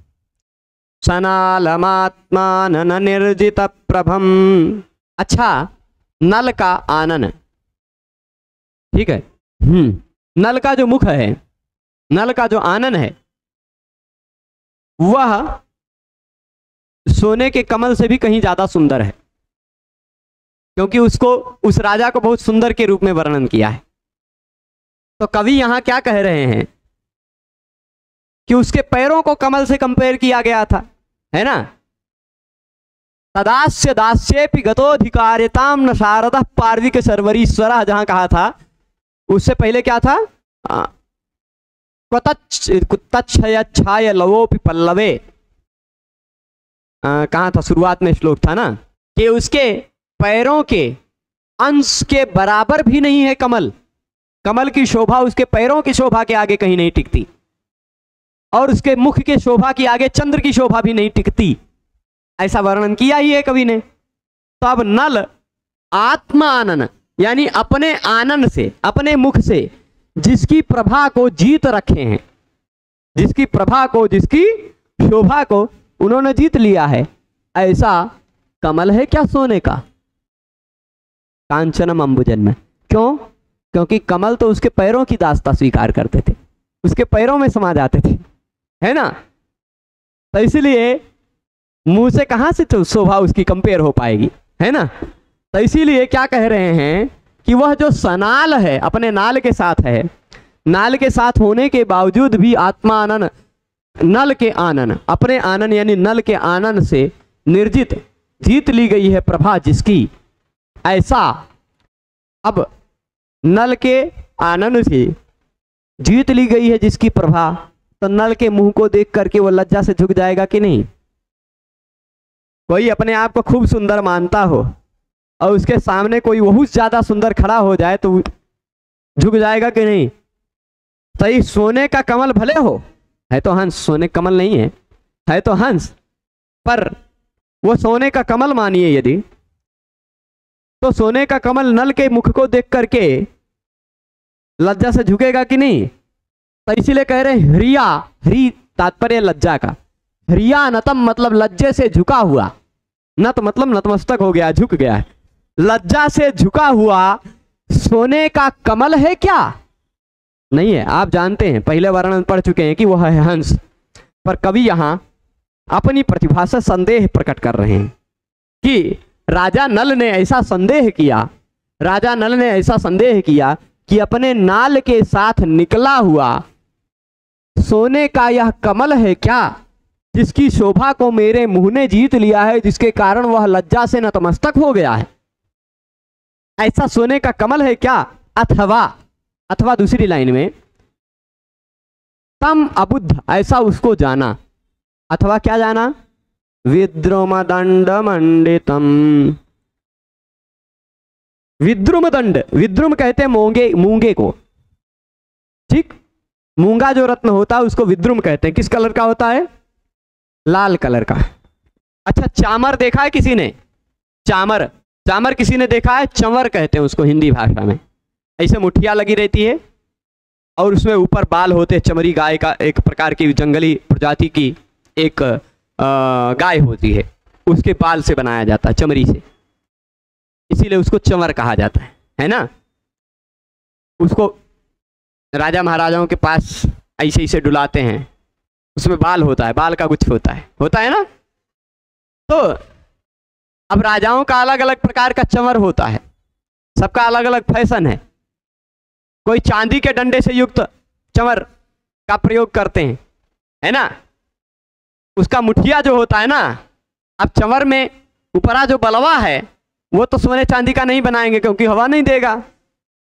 सनालमात्मानन निर्जित प्रभम। अच्छा, नल का आनन, ठीक है, नल का जो मुख है, नल का जो आनन है, वह सोने के कमल से भी कहीं ज्यादा सुंदर है, क्योंकि उसको, उस राजा को बहुत सुंदर के रूप में वर्णन किया है। तो कवि यहां क्या कह रहे हैं कि उसके पैरों को कमल से कंपेयर किया गया था, है ना। तदास्य दास्येपि गतोधिकारिताम न शारदा पार्विक सर्वरीश्वर, जहां कहा था, उससे पहले क्या था, कुतच्छय लवोपि पल्लवे, कहा था, शुरुआत में श्लोक था ना, कि उसके पैरों के अंश के बराबर भी नहीं है कमल। कमल की शोभा उसके पैरों की शोभा के आगे कहीं नहीं टिकती, और उसके मुख के शोभा के आगे चंद्र की शोभा भी नहीं टिकती, ऐसा वर्णन किया ही है कवि ने। तो अब नल आत्मानन यानी अपने आनंद से, अपने मुख से जिसकी प्रभा को जीत रखे हैं, जिसकी प्रभा को, जिसकी शोभा को उन्होंने जीत लिया है, ऐसा कमल है क्या सोने का, कांचनम अंबुजन्म। क्यों, क्योंकि कमल तो उसके पैरों की दास्ता स्वीकार करते थे, उसके पैरों में समा जाते थे, है ना। तो इसलिए मुंह से कहां से तो शोभा उसकी कंपेयर हो पाएगी, है ना। तो इसीलिए क्या कह रहे हैं कि वह जो सनाल है, अपने नाल के साथ है, नाल के साथ होने के बावजूद भी आत्मानन, नल के आनन, अपने आनन यानी नल के आनन से निर्जित, जीत ली गई है प्रभा जिसकी, ऐसा अब नल के आनन से जीत ली गई है जिसकी प्रभा, तो नल के मुंह को देख करके वो लज्जा से झुक जाएगा कि नहीं? कोई अपने आप को खूब सुंदर मानता हो और उसके सामने कोई बहुत ज्यादा सुंदर खड़ा हो जाए तो झुक जाएगा कि नहीं? सही, सोने का कमल भले हो, है तो हंस, सोने कमल नहीं है तो हंस, पर वो सोने का कमल मानिए यदि, तो सोने का कमल नल के मुख को देख करके लज्जा से झुकेगा कि नहीं? तो इसीलिए कह रहे हैं ह्रिया, ह्री तात्पर्य लज्जा का, ह्रिया नतम मतलब लज्जे से झुका हुआ, नत मतलब नतमस्तक हो गया, झुक गया, लज्जा से झुका हुआ सोने का कमल है क्या? नहीं है। आप जानते हैं, पहले वर्णन पढ़ चुके हैं कि वह है हंस, पर कवि यहां अपनी प्रतिभा से संदेह प्रकट कर रहे हैं कि राजा नल ने ऐसा संदेह किया, राजा नल ने ऐसा संदेह किया कि अपने नाल के साथ निकला हुआ सोने का यह कमल है क्या, जिसकी शोभा को मेरे मुंह ने जीत लिया है, जिसके कारण वह लज्जा से नतमस्तक हो गया है, ऐसा सोने का कमल है क्या? अथवा दूसरी लाइन में तम अबुद्ध, ऐसा उसको जाना, अथवा क्या जाना? विद्रुम दंड मंडितम, विद्रुम दंड, विद्रुम कहते हैं मूंगे को, ठीक, मूंगा जो रत्न होता है उसको विद्रुम कहते हैं। किस कलर का होता है? लाल कलर का। अच्छा, चामर देखा है किसी ने? चामर, चामर किसी ने देखा है? चंवर कहते हैं उसको हिंदी भाषा में। ऐसे मुठिया लगी रहती है और उसमें ऊपर बाल होते हैं, चमरी गाय का, एक प्रकार की जंगली प्रजाति की एक गाय होती है, उसके बाल से बनाया जाता है, चमड़ी से, इसीलिए उसको चंवर कहा जाता है ना? उसको राजा महाराजाओं के पास ऐसे ऐसे डुलाते हैं, उसमें बाल होता है, बाल का गुच्छ होता है ना? तो अब राजाओं का अलग अलग प्रकार का चंवर होता है, सबका अलग अलग फैशन है। कोई चांदी के डंडे से युक्त चंवर का प्रयोग करते हैं, है ना? उसका मुठिया जो होता है ना, अब चंवर में ऊपरा जो बलवा है वो तो सोने चांदी का नहीं बनाएंगे, क्योंकि हवा नहीं देगा,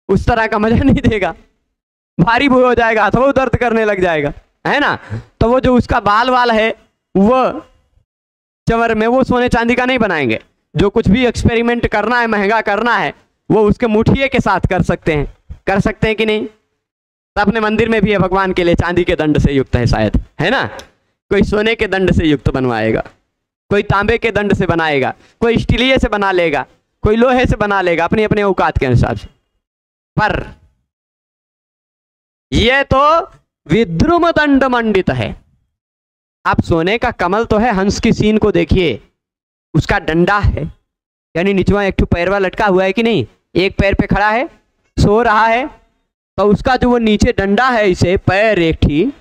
उस तरह का मजा नहीं देगा, भारी हो जाएगा, अथवा दर्द करने लग जाएगा, है ना? तो वो जो उसका बाल वाल है वो चंवर में, वो सोने चांदी का नहीं बनाएंगे। जो कुछ भी एक्सपेरिमेंट करना है, महंगा करना है, वो उसके मुठिए के साथ कर सकते हैं कि नहीं? तो अपने मंदिर में भी है, भगवान के लिए चांदी के दंड से युक्त है शायद, है ना? कोई सोने के दंड से युक्त बनवाएगा, कोई तांबे के दंड से बनाएगा, कोई स्टीलिये से बना लेगा, कोई लोहे से बना लेगा, अपने अपने औकात के अनुसार से। पर यह तो विद्रुम दंड मंडित है। आप सोने का कमल तो है, हंस की सीन को देखिए, उसका डंडा है, यानी निचवा एक पैरवा लटका हुआ है कि नहीं, एक पैर पे खड़ा है, सो रहा है, तो उसका जो वो नीचे डंडा है, इसे पैर एक ही,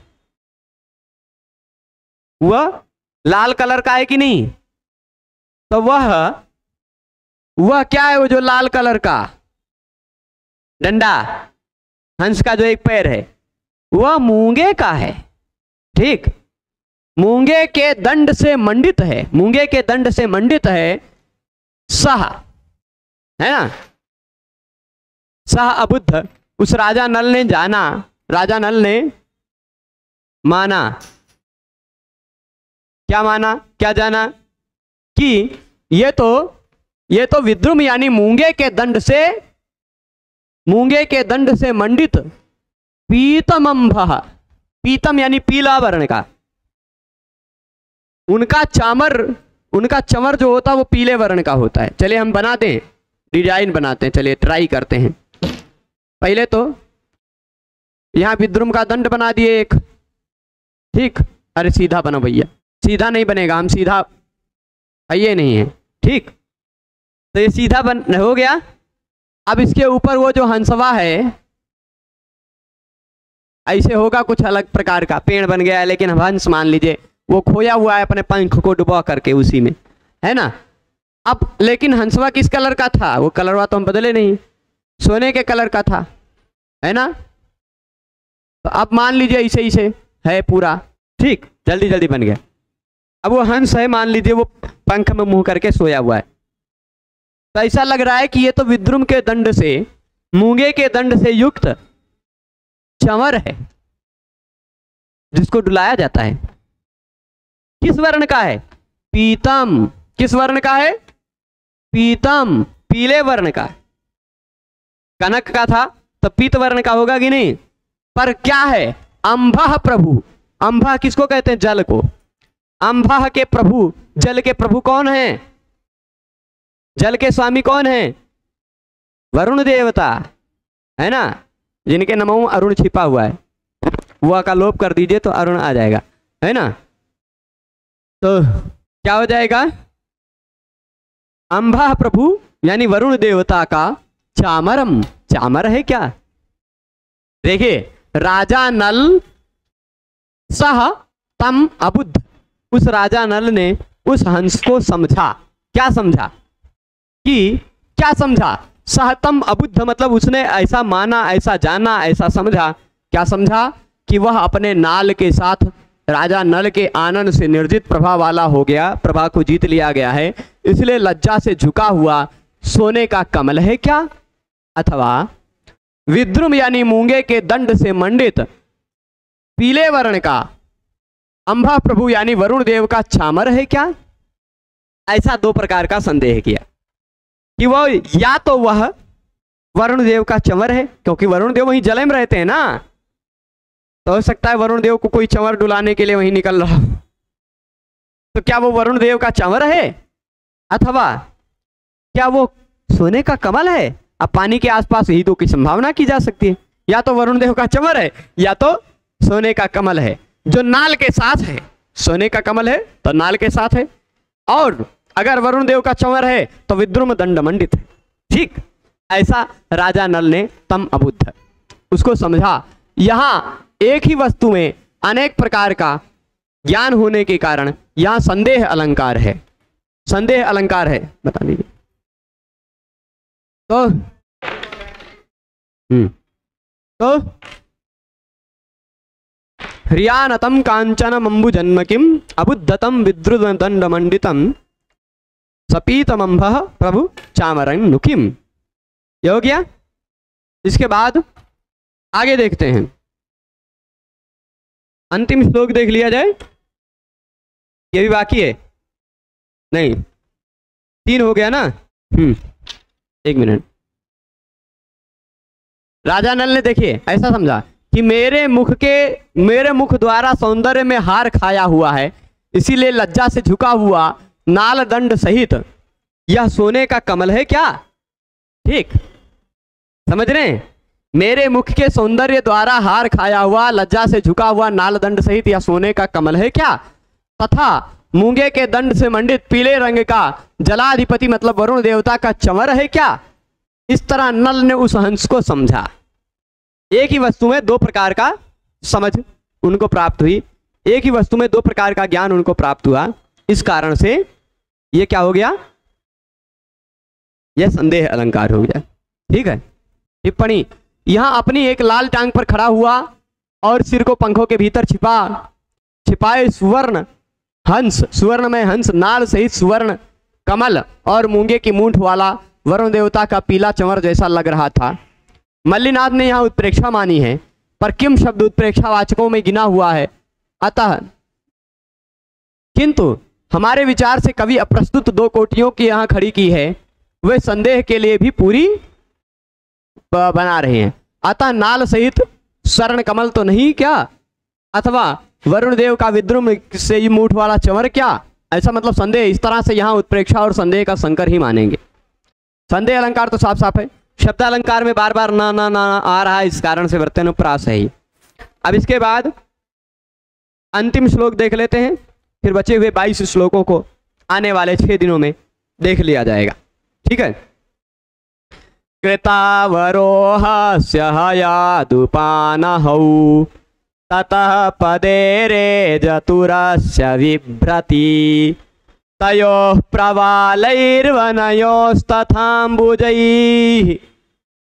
वह लाल कलर का है कि नहीं? तो वह क्या है? वो जो लाल कलर का डंडा, हंस का जो एक पैर है, वह मूंगे का है, ठीक, मूंगे के दंड से मंडित है, मूंगे के दंड से मंडित है, सह, है ना? सह अबुद्ध, उस राजा नल ने जाना, राजा नल ने माना, क्या माना, क्या जाना? कि ये तो विद्रुम यानी मूंगे के दंड से मंडित पीतमंभ, पीतम यानी पीला वर्ण का, उनका चमर जो होता है वो पीले वर्ण का होता है। चलिए हम बनाते हैं, डिजाइन बनाते हैं, चलिए ट्राई करते हैं। पहले तो यहां विद्रुम का दंड बना दिए एक, ठीक, अरे सीधा बनो भैया, सीधा नहीं बनेगा, हम सीधा ये नहीं है, ठीक, तो ये सीधा हो गया। अब इसके ऊपर वो जो हंसवा है ऐसे होगा कुछ अलग प्रकार का, पेड़ बन गया है, लेकिन हंस मान लीजिए वो खोया हुआ है अपने पंख को डुबा करके उसी में, है ना? अब लेकिन हंसवा किस कलर का था? वो कलरवा तो हम बदले नहीं, सोने के कलर का था, है ना? तो अब मान लीजिए इसे है पूरा, ठीक, जल्दी जल्दी बन गया। अब वो हंस है, मान लीजिए वो पंख में मुंह करके सोया हुआ है, तो ऐसा लग रहा है कि ये तो विद्रुम के दंड से, मूंगे के दंड से युक्त चंवर है, जिसको डुलाया जाता है, किस वर्ण का है? पीतम। किस वर्ण का है? पीतम, पीले वर्ण का। कनक का था तो पीत वर्ण का होगा कि नहीं? पर क्या है? अंभः प्रभु। अंभः किसको कहते हैं? जल को। अंभः के प्रभु, जल के प्रभु कौन है? जल के स्वामी कौन है? वरुण देवता, है ना, जिनके नमो अरुण छिपा हुआ है। वह का लोप कर दीजिए तो अरुण आ जाएगा, है ना। तो क्या हो जाएगा? अंभः प्रभु यानी वरुण देवता का चामरम। चामर है क्या? देखिए, राजा नल सह तम अबुद्ध। उस राजा नल ने उस हंस को समझा। क्या समझा? कि क्या समझा? सहतम अबुद्ध मतलब उसने ऐसा माना, ऐसा जाना, ऐसा समझा। क्या समझा? कि वह अपने नाल के साथ राजा नल के आनंद से निर्जित प्रभा वाला हो गया, प्रभा को जीत लिया गया है, इसलिए लज्जा से झुका हुआ सोने का कमल है क्या? अथवा विद्रुम यानी मूंगे के दंड से मंडित पीले वर्ण का अंभा प्रभु यानी वरुण देव का चामर है क्या? ऐसा दो प्रकार का संदेह किया कि वह या तो वह वरुण देव का चंवर है, क्योंकि वरुण देव वहीं जले में रहते हैं ना, तो हो सकता है वरुण देव को कोई चंवर डुलाने के लिए वहीं निकल रहा। तो क्या वो वरुण देव का चंवर है? अथवा क्या वो सोने का कमल है? अब पानी के आसपास यही दो की संभावना की जा सकती है, या तो वरुण देव का चंवर है या तो सोने का कमल है, जो नाल के साथ है। सोने का कमल है तो नाल के साथ है, और अगर वरुण देव का चंवर है तो विद्रुम दंड मंडित है। ठीक ऐसा राजा नल ने तम अबुद्ध उसको समझा। यहां एक ही वस्तु में अनेक प्रकार का ज्ञान होने के कारण यहां संदेह अलंकार है। संदेह अलंकार है, बता दीजिए। तो ह्रियानतम कांचन मंबु जन्म किम अबुद्धतम विद्रुत दंड मंडितम सपीतमंभः प्रभु चामरं नुकिम। ये हो गया। इसके बाद आगे देखते हैं, अंतिम श्लोक देख लिया जाए। ये भी बाकी है? नहीं, 3 हो गया ना। 1 मिनट। राजा नल ने देखिए ऐसा समझा कि मेरे मुख द्वारा सौंदर्य में हार खाया हुआ है, इसीलिए लज्जा से झुका हुआ नाल दंड सहित यह सोने का कमल है क्या? ठीक समझ रहे हैं? मेरे मुख के सौंदर्य द्वारा हार खाया हुआ, लज्जा से झुका हुआ नाल दंड सहित यह सोने का कमल है क्या? तथा मूंगे के दंड से मंडित पीले रंग का जलाधिपति मतलब वरुण देवता का चंवर है क्या? इस तरह नल ने उस हंस को समझा। एक ही वस्तु में 2 प्रकार का समझ उनको प्राप्त हुई, एक ही वस्तु में 2 प्रकार का ज्ञान उनको प्राप्त हुआ। इस कारण से ये क्या हो गया? यह संदेह अलंकार हो गया। ठीक है। टिप्पणी, यहां अपनी एक लाल टांग पर खड़ा हुआ और सिर को पंखों के भीतर छिपाए सुवर्ण हंस, सुवर्ण में हंस, नाल सहित सुवर्ण कमल और मूंगे की मूंठ वाला वरुण देवता का पीला चंवर जैसा लग रहा था। मल्लिनाथ ने यहाँ उत्प्रेक्षा मानी है, पर किम शब्द उत्प्रेक्षा वाचकों में गिना हुआ है, अतः किंतु हमारे विचार से कवि अप्रस्तुत 2 कोटियों की यहाँ खड़ी की है, वे संदेह के लिए भी पूरी बना रहे हैं। अतः नाल सहित स्वर्ण कमल तो नहीं क्या? अथवा वरुण देव का विद्रुम से ही मूठ वाला चंवर क्या? ऐसा मतलब संदेह। इस तरह से यहाँ उत्प्रेक्षा और संदेह का संकर ही मानेंगे। संदेह अलंकार तो साफ साफ है, शब्द अलंकार में बार बार ना ना ना आ रहा है, इस कारण से वर्तनुप्रास है ही। अब इसके बाद अंतिम श्लोक देख लेते हैं, फिर बचे हुए 22 श्लोकों को आने वाले 6 दिनों में देख लिया जाएगा। ठीक है। कृतावरोहस्य हयादुपानहौ ततः पदेरे जतुरस्य विभ्रति तयोः प्रवालैर्वनयोस्तथाम्बुजैः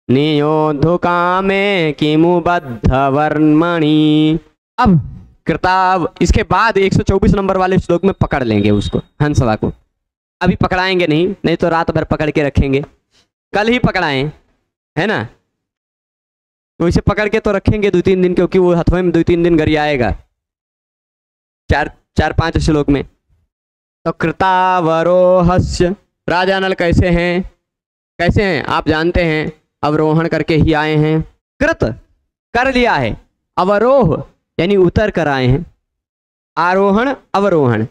नियोद्धुकामे किमु बद्धवर्मणि। अब कृताव, इसके बाद 124 नंबर वाले श्लोक में पकड़ लेंगे उसको, हंसवा को। अभी पकड़ाएंगे नहीं तो रात भर पकड़ के रखेंगे, कल ही पकड़ाएं, है ना। तो इसे पकड़ के तो रखेंगे 2-3 दिन, क्योंकि वो हथवे में 2-3 दिन घर आएगा 4-5 श्लोक में। तो कृतावरोहस्य, राजा नल कैसे हैं, कैसे हैं आप जानते हैं, अवरोहण करके ही आए हैं। कृत कर लिया है, अवरोह यानी उतर कर आए हैं, आरोहण अवरोहण,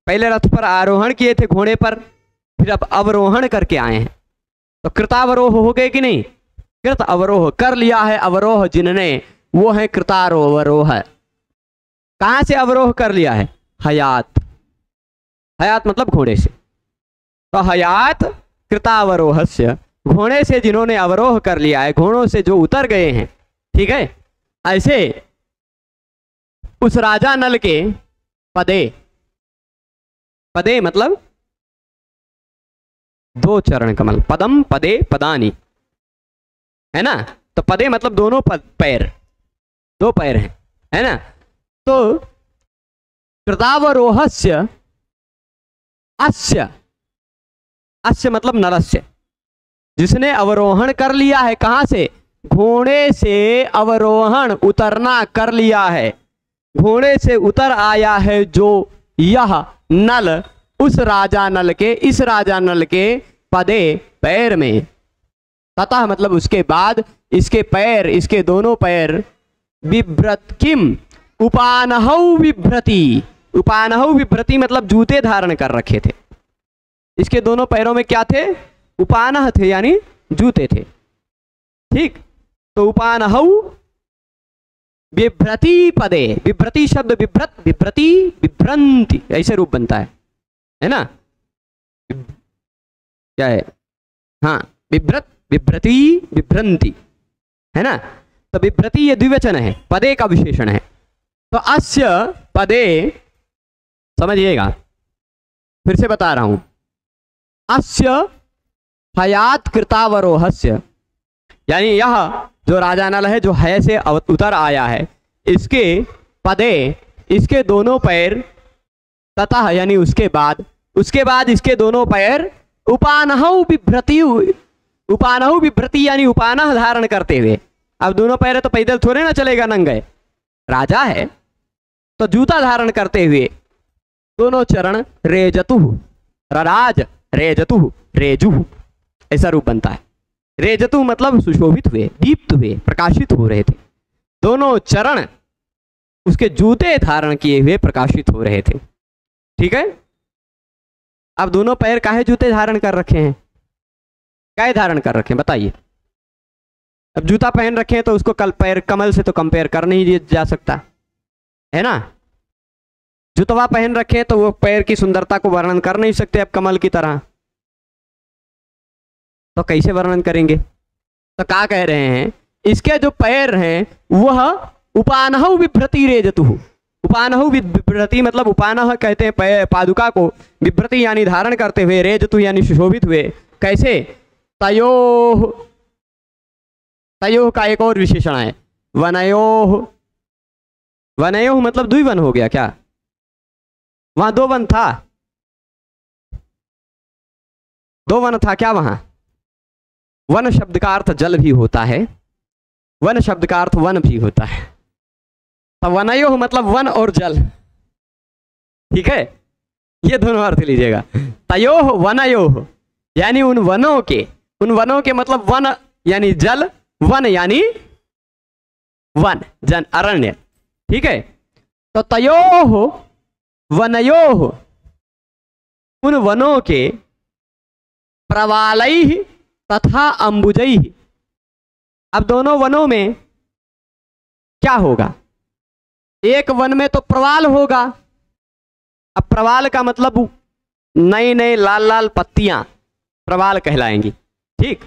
पहले रथ पर आरोहण किए थे घोड़े पर, फिर अब अवरोहण करके आए हैं। तो कृतावरोह हो गए कि नहीं, कृत अवरोह कर लिया है अवरोह जिनने, वो है कृतारोह। कहां से अवरोह कर लिया है, हयात, हयात मतलब घोड़े से। तो हयात कृतावरोहस्य, घोड़े से जिन्होंने अवरोह कर लिया है, घोड़ों से जो उतर गए हैं, ठीक है। ऐसे उस राजा नल के पदे, पदे मतलब 2 चरण कमल, पदम पदे पदानी, है ना। तो पदे मतलब दोनों पैर, 2 पैर हैं, है ना। तो कृतावरोहस्य, अस्य, अस्य मतलब नरस्य, जिसने अवरोहण कर लिया है, कहां से, घोड़े से अवरोहण उतरना कर लिया है, घोड़े से उतर आया है जो यह नल, उस राजा नल के, इस राजा नल के पदे पैर में, ततः मतलब उसके बाद इसके पैर, इसके दोनों पैर, बिभ्रत किम उपानहौ बिभ्रति, उपानहौ बिभ्रति मतलब जूते धारण कर रखे थे, इसके दोनों पैरों में क्या थे, उपानह थे यानी जूते थे, ठीक। तो उपानहौ बिभ्रति पदे, बिभ्रति शब्द विभ्रत, बिभ्रति बिभ्रंति ऐसे रूप बनता है ना, क्या है, हाँ बिभ्रत बिभ्रति बिभ्रंति, है ना। तो बिभ्रति ये द्विवचन है, पदे का विशेषण है। तो अस्य पदे, समझिएगा फिर से बता रहा हूं, अस्य हयात कृतावरोहस्य, यानी यह जो राजा नल है, जो है से उतर आया है, इसके पदे, इसके दोनों पैर, ततः यानी उसके बाद, उसके बाद इसके दोनों पैर, उपानहौ बिभ्रति, उपानहु बिभ्रति यानी उपानह धारण करते हुए। अब दोनों पैर तो पैदल थोड़े ना चलेगा, नंगे, राजा है तो जूता धारण करते हुए, दोनों चरण रेजतुहु, रराज रेजतुहु, रेजुहु ऐसा रूप बनता है। रेजतु मतलब सुशोभित हुए, दीप्त हुए, प्रकाशित हो रहे थे, दोनों चरण उसके जूते धारण किए हुए प्रकाशित हो रहे थे, ठीक है। अब दोनों पैर काहे जूते धारण कर रखे हैं, काहे धारण कर रखे हैं बताइए। अब जूता पहन रखे हैं तो उसको पैर कमल से तो कंपेयर कर नहीं जा सकता, है ना। जूतवा पहन रखे हैं तो वो पैर की सुंदरता को वर्णन कर नहीं सकते अब कमल की तरह, तो कैसे वर्णन करेंगे। तो क्या कह रहे हैं, इसके जो पैर हैं वह उपानहु बिभ्रति रेजतुहु, उपानहु बिभ्रति मतलब उपानह कहते हैं पादुका को, बिभ्रति यानी धारण करते हुए, रेजतु यानी सुशोभित हुए, कैसे, तयोः, तयोः का एक और विशेषण है, वनयोः, वनयोः मतलब द्विवन हो गया क्या, वहां 2 वन था, 2 वन था क्या वहां। वन शब्द का अर्थ जल भी होता है, वन शब्द का अर्थ वन भी होता है। तो वनयोः मतलब वन और जल, ठीक है, ये दोनों अर्थ लीजिएगा। तयोः वनयोः यानी उन वनों के, उन वनों के मतलब वन यानी जल, वन यानी वन, जन अरण्य, ठीक है। तो तयोः वनयोः उन वनों के, प्रवालैः तथा अंबुजैः, अब दोनों वनों में क्या होगा, एक वन में तो प्रवाल होगा, अब प्रवाल का मतलब नई नई लाल लाल पत्तियां प्रवाल कहलाएंगी, ठीक।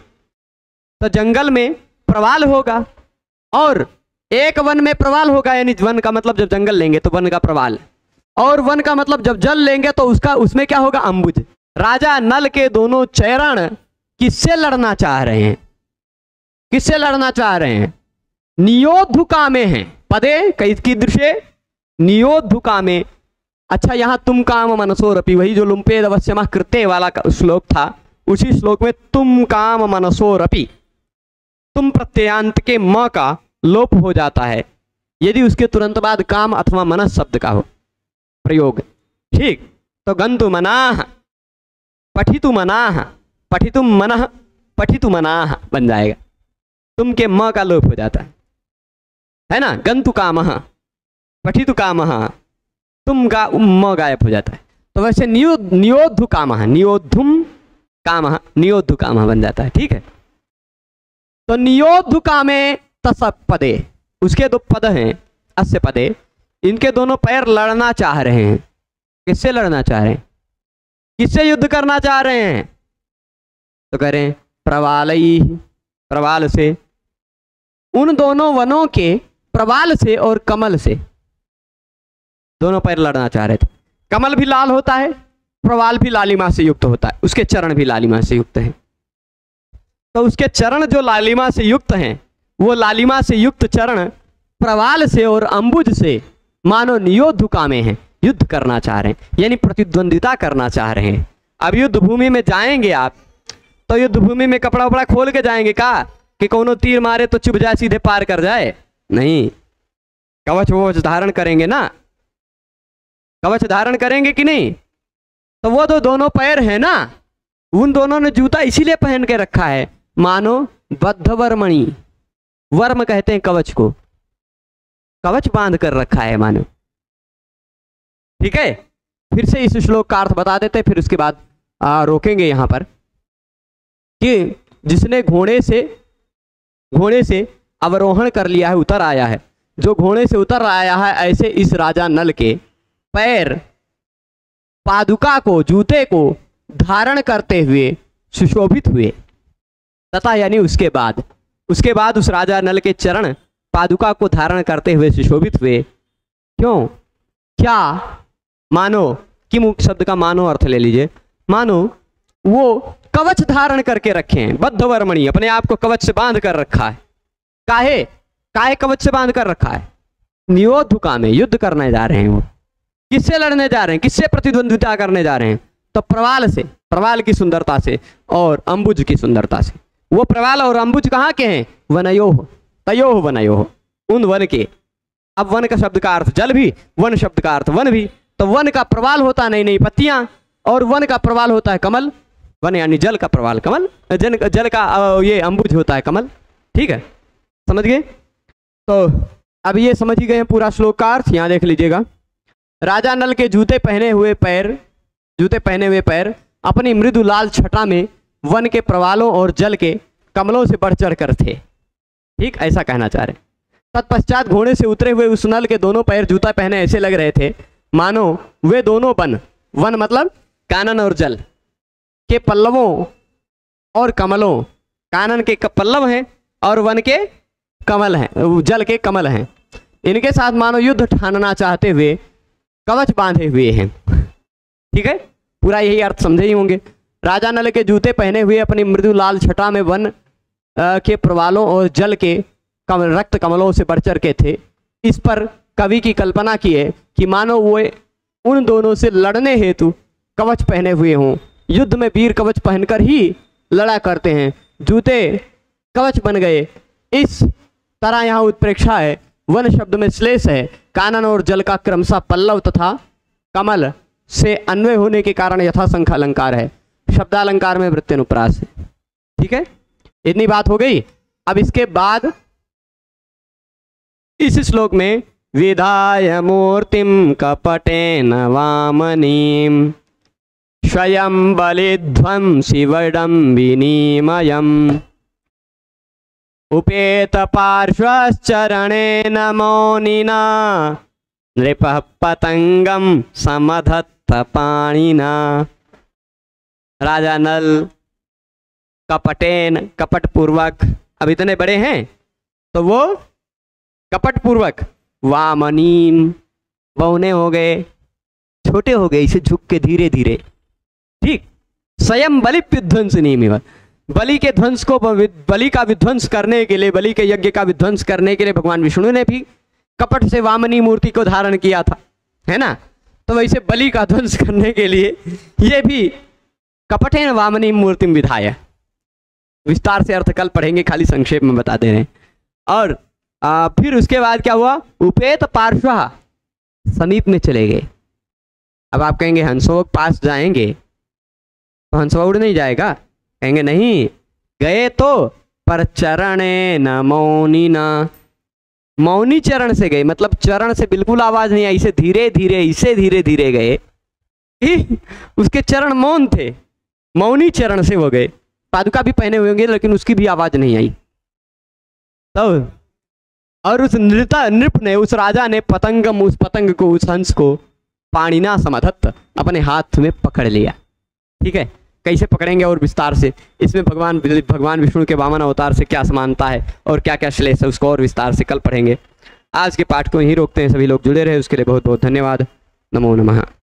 तो जंगल में प्रवाल होगा, और एक वन में प्रवाल होगा, यानी वन का मतलब जब जंगल लेंगे तो वन का प्रवाल, और वन का मतलब जब जल लेंगे तो उसका, उसमें क्या होगा, अंबुज। राजा नल के दोनों चरण किससे लड़ना चाह रहे हैं, किससे लड़ना चाह रहे हैं, नियोद्धुका में हैं, पदे कई दृश्य नियोद्धुका में। अच्छा, यहां तुम काम मनसोरपि, वही जो लुम्पेद अवश्यमः कृते वाला श्लोक था, उसी श्लोक में तुम काम मनसोरपि, तुम प्रत्ययांत के म का लोप हो जाता है यदि उसके तुरंत बाद काम अथवा मनस शब्द का हो प्रयोग। ठीक, तो गंतु मनाह, पठितु मनाह, पठितुम मनः, पठितु मनाह बन जाएगा। तुम के म का लोप हो जाता है ना। गंतु कामः, पठितु कामः, तुम का म गायब हो जाता है। तो वैसे नियोद्धु कामः, नियोद्धुम कामः, नियोद्धु कामः बन जाता है। ठीक है, तो नियोद्धु कामे तस पदे, उसके दो पद हैं अस्य पदे, इनके दोनों पैर लड़ना चाह रहे हैं। किससे लड़ना चाह रहे हैं? किससे युद्ध करना चाह रहे हैं? तो करें प्रवालई, प्रवाल से, उन दोनों वनों के प्रवाल से और कमल से दोनों पैर लड़ना चाह रहे थे। कमल भी लाल होता है, प्रवाल भी लालिमा से युक्त होता है, उसके चरण भी लालिमा से युक्त हैं। तो उसके चरण जो लालिमा से युक्त हैं, वो लालिमा से युक्त चरण प्रवाल से और अंबुज से मानो नियोद्धु कामे हैं, युद्ध करना चाह रहे हैं, यानी प्रतिद्वंदिता करना चाह रहे हैं। अब युद्ध भूमि में जाएंगे आप, तो युद्ध भूमि में कपड़ा वपड़ा खोल के जाएंगे का कि कोनो तीर मारे तो चुभ जाए सीधे पार कर जाए? नहीं, कवच ववच धारण करेंगे ना, कवच धारण करेंगे कि नहीं? तो वो तो दोनों पैर है ना, उन दोनों ने जूता इसीलिए पहन के रखा है मानो बद्धवर्मणि, वर्म कहते हैं कवच को, कवच बांध कर रखा है मानो। ठीक है, फिर से इस श्लोक का अर्थ बता देते, फिर उसके बाद रोकेंगे यहां पर कि जिसने घोड़े से अवरोहण कर लिया है, उतर आया है, जो घोड़े से उतर आया है, ऐसे इस राजा नल के पैर पादुका को, जूते को धारण करते हुए सुशोभित हुए। तथा यानी उसके बाद उस राजा नल के चरण पादुका को धारण करते हुए सुशोभित हुए। क्यों? क्या? मानो, किम शब्द का मानो अर्थ ले लीजिए, मानो वो कवच धारण करके रखे हैं, बद्धवर्मणि, अपने आप को कवच से बांध कर रखा है। काहे कवच से बांध कर रखा है? नियोद्धु कामे, युद्ध करने जा रहे हैं। वो किससे लड़ने जा रहे हैं? किससे प्रतिद्वंदिता करने जा रहे हैं? तो प्रवाल से, प्रवाल की सुंदरता से और अंबुज की सुंदरता से। वो प्रवाल और अंबुज कहाँ के हैं? वनयोह, तयोह वनयोह, उन वन के। अब वन का शब्द का अर्थ जल भी, वन शब्द का अर्थ वन भी। तो वन का प्रवाल होता नई नई पत्तियां, और वन का प्रवाल होता है कमल। वन यानी जल का प्रवाल, कमल जल का ये अंबुज होता है कमल। ठीक है, समझ गए? तो अब ये समझ ही गए हैं पूरा श्लोक का अर्थ। यहाँ देख लीजिएगा, राजा नल के जूते पहने हुए पैर अपनी मृदु लाल छटा में वन के प्रवालों और जल के कमलों से बढ़ चढ़ कर थे। ठीक, ऐसा कहना चाह रहे। तत्पश्चात घोड़े से उतरे हुए उस नल के दोनों पैर जूता पहने ऐसे लग रहे थे मानो वे दोनों वन मतलब कानन और जल के पल्लवों और कमलों, कानन के पल्लव हैं और वन के कमल हैं, जल के कमल हैं, इनके साथ मानो युद्ध ठानना चाहते हुए कवच बांधे हुए हैं। ठीक है, पूरा यही अर्थ समझे ही होंगे। राजा नल के जूते पहने हुए अपनी मृदु लाल छटा में वन के प्रवालों और जल के रक्त कमलों से बढ़ चढ़ के थे। इस पर कवि की कल्पना की है कि मानो वो उन दोनों से लड़ने हेतु कवच पहने हुए हों। युद्ध में वीर कवच पहनकर ही लड़ा करते हैं, जूते कवच बन गए। इस तरह यहाँ उत्प्रेक्षा है, वन शब्द में श्लेष है, कानन और जल का क्रमशः पल्लव तथा कमल से अन्वय होने के कारण यथासंख्य अलंकार है, शब्दालंकार में वृत्त्यनुप्रास है। ठीक है, इतनी बात हो गई। अब इसके बाद इस श्लोक में विधाय मूर्तिम कपटेन वामनीम स्वयं बलिध्वंसी वडम्बिनीमयम् उपेत पार्श्वश्चरणेन मौनिना नृपः पतंगम समधत्त पाणिना। राजा नल कपटेन, कपट पूर्वक, अब इतने बड़े हैं तो वो कपट पूर्वक, वामनीम, बौने हो गए, छोटे हो गए, इसे झुक के धीरे धीरे। ठीक, स्वयं बलि विध्वंसनी, बलि के ध्वंस को, बलि का विध्वंस करने के लिए, बलि के यज्ञ का विध्वंस करने के लिए भगवान विष्णु ने भी कपट से वामनी मूर्ति को धारण किया था, है ना। तो वैसे बलि का ध्वंस करने के लिए ये भी कपटेन वामनी मूर्ति विधाय। विस्तार से अर्थ कल पढ़ेंगे, खाली संक्षेप में बता दे रहे हैं। और फिर उसके बाद क्या हुआ, उपेत पार्श्व, समीप में चले गए। अब आप कहेंगे हंसों के पास जाएंगे तो हंसवा उड़ नहीं जाएगा, कहेंगे नहीं, गए तो पर चरणे न मौनी न, मौनी चरण से गए, मतलब चरण से बिल्कुल आवाज नहीं आई, इसे धीरे धीरे, इसे धीरे धीरे गए, उसके चरण मौन थे, मौनी चरण से वो गए। पादुका भी पहने हुए होंगे लेकिन उसकी भी आवाज नहीं आई। तो और उस नृप ने, उस राजा ने पतंगम, उस पतंग को, उस हंस को पाणिना समधत्त, अपने हाथ में पकड़ लिया। ठीक है, कैसे पकड़ेंगे और विस्तार से, इसमें भगवान विष्णु के वामन अवतार से क्या समानता है और क्या क्या श्लेष है, उसको और विस्तार से कल पढ़ेंगे। आज के पाठ को यहीं रोकते हैं। सभी लोग जुड़े रहे उसके लिए बहुत बहुत धन्यवाद। नमो नमः।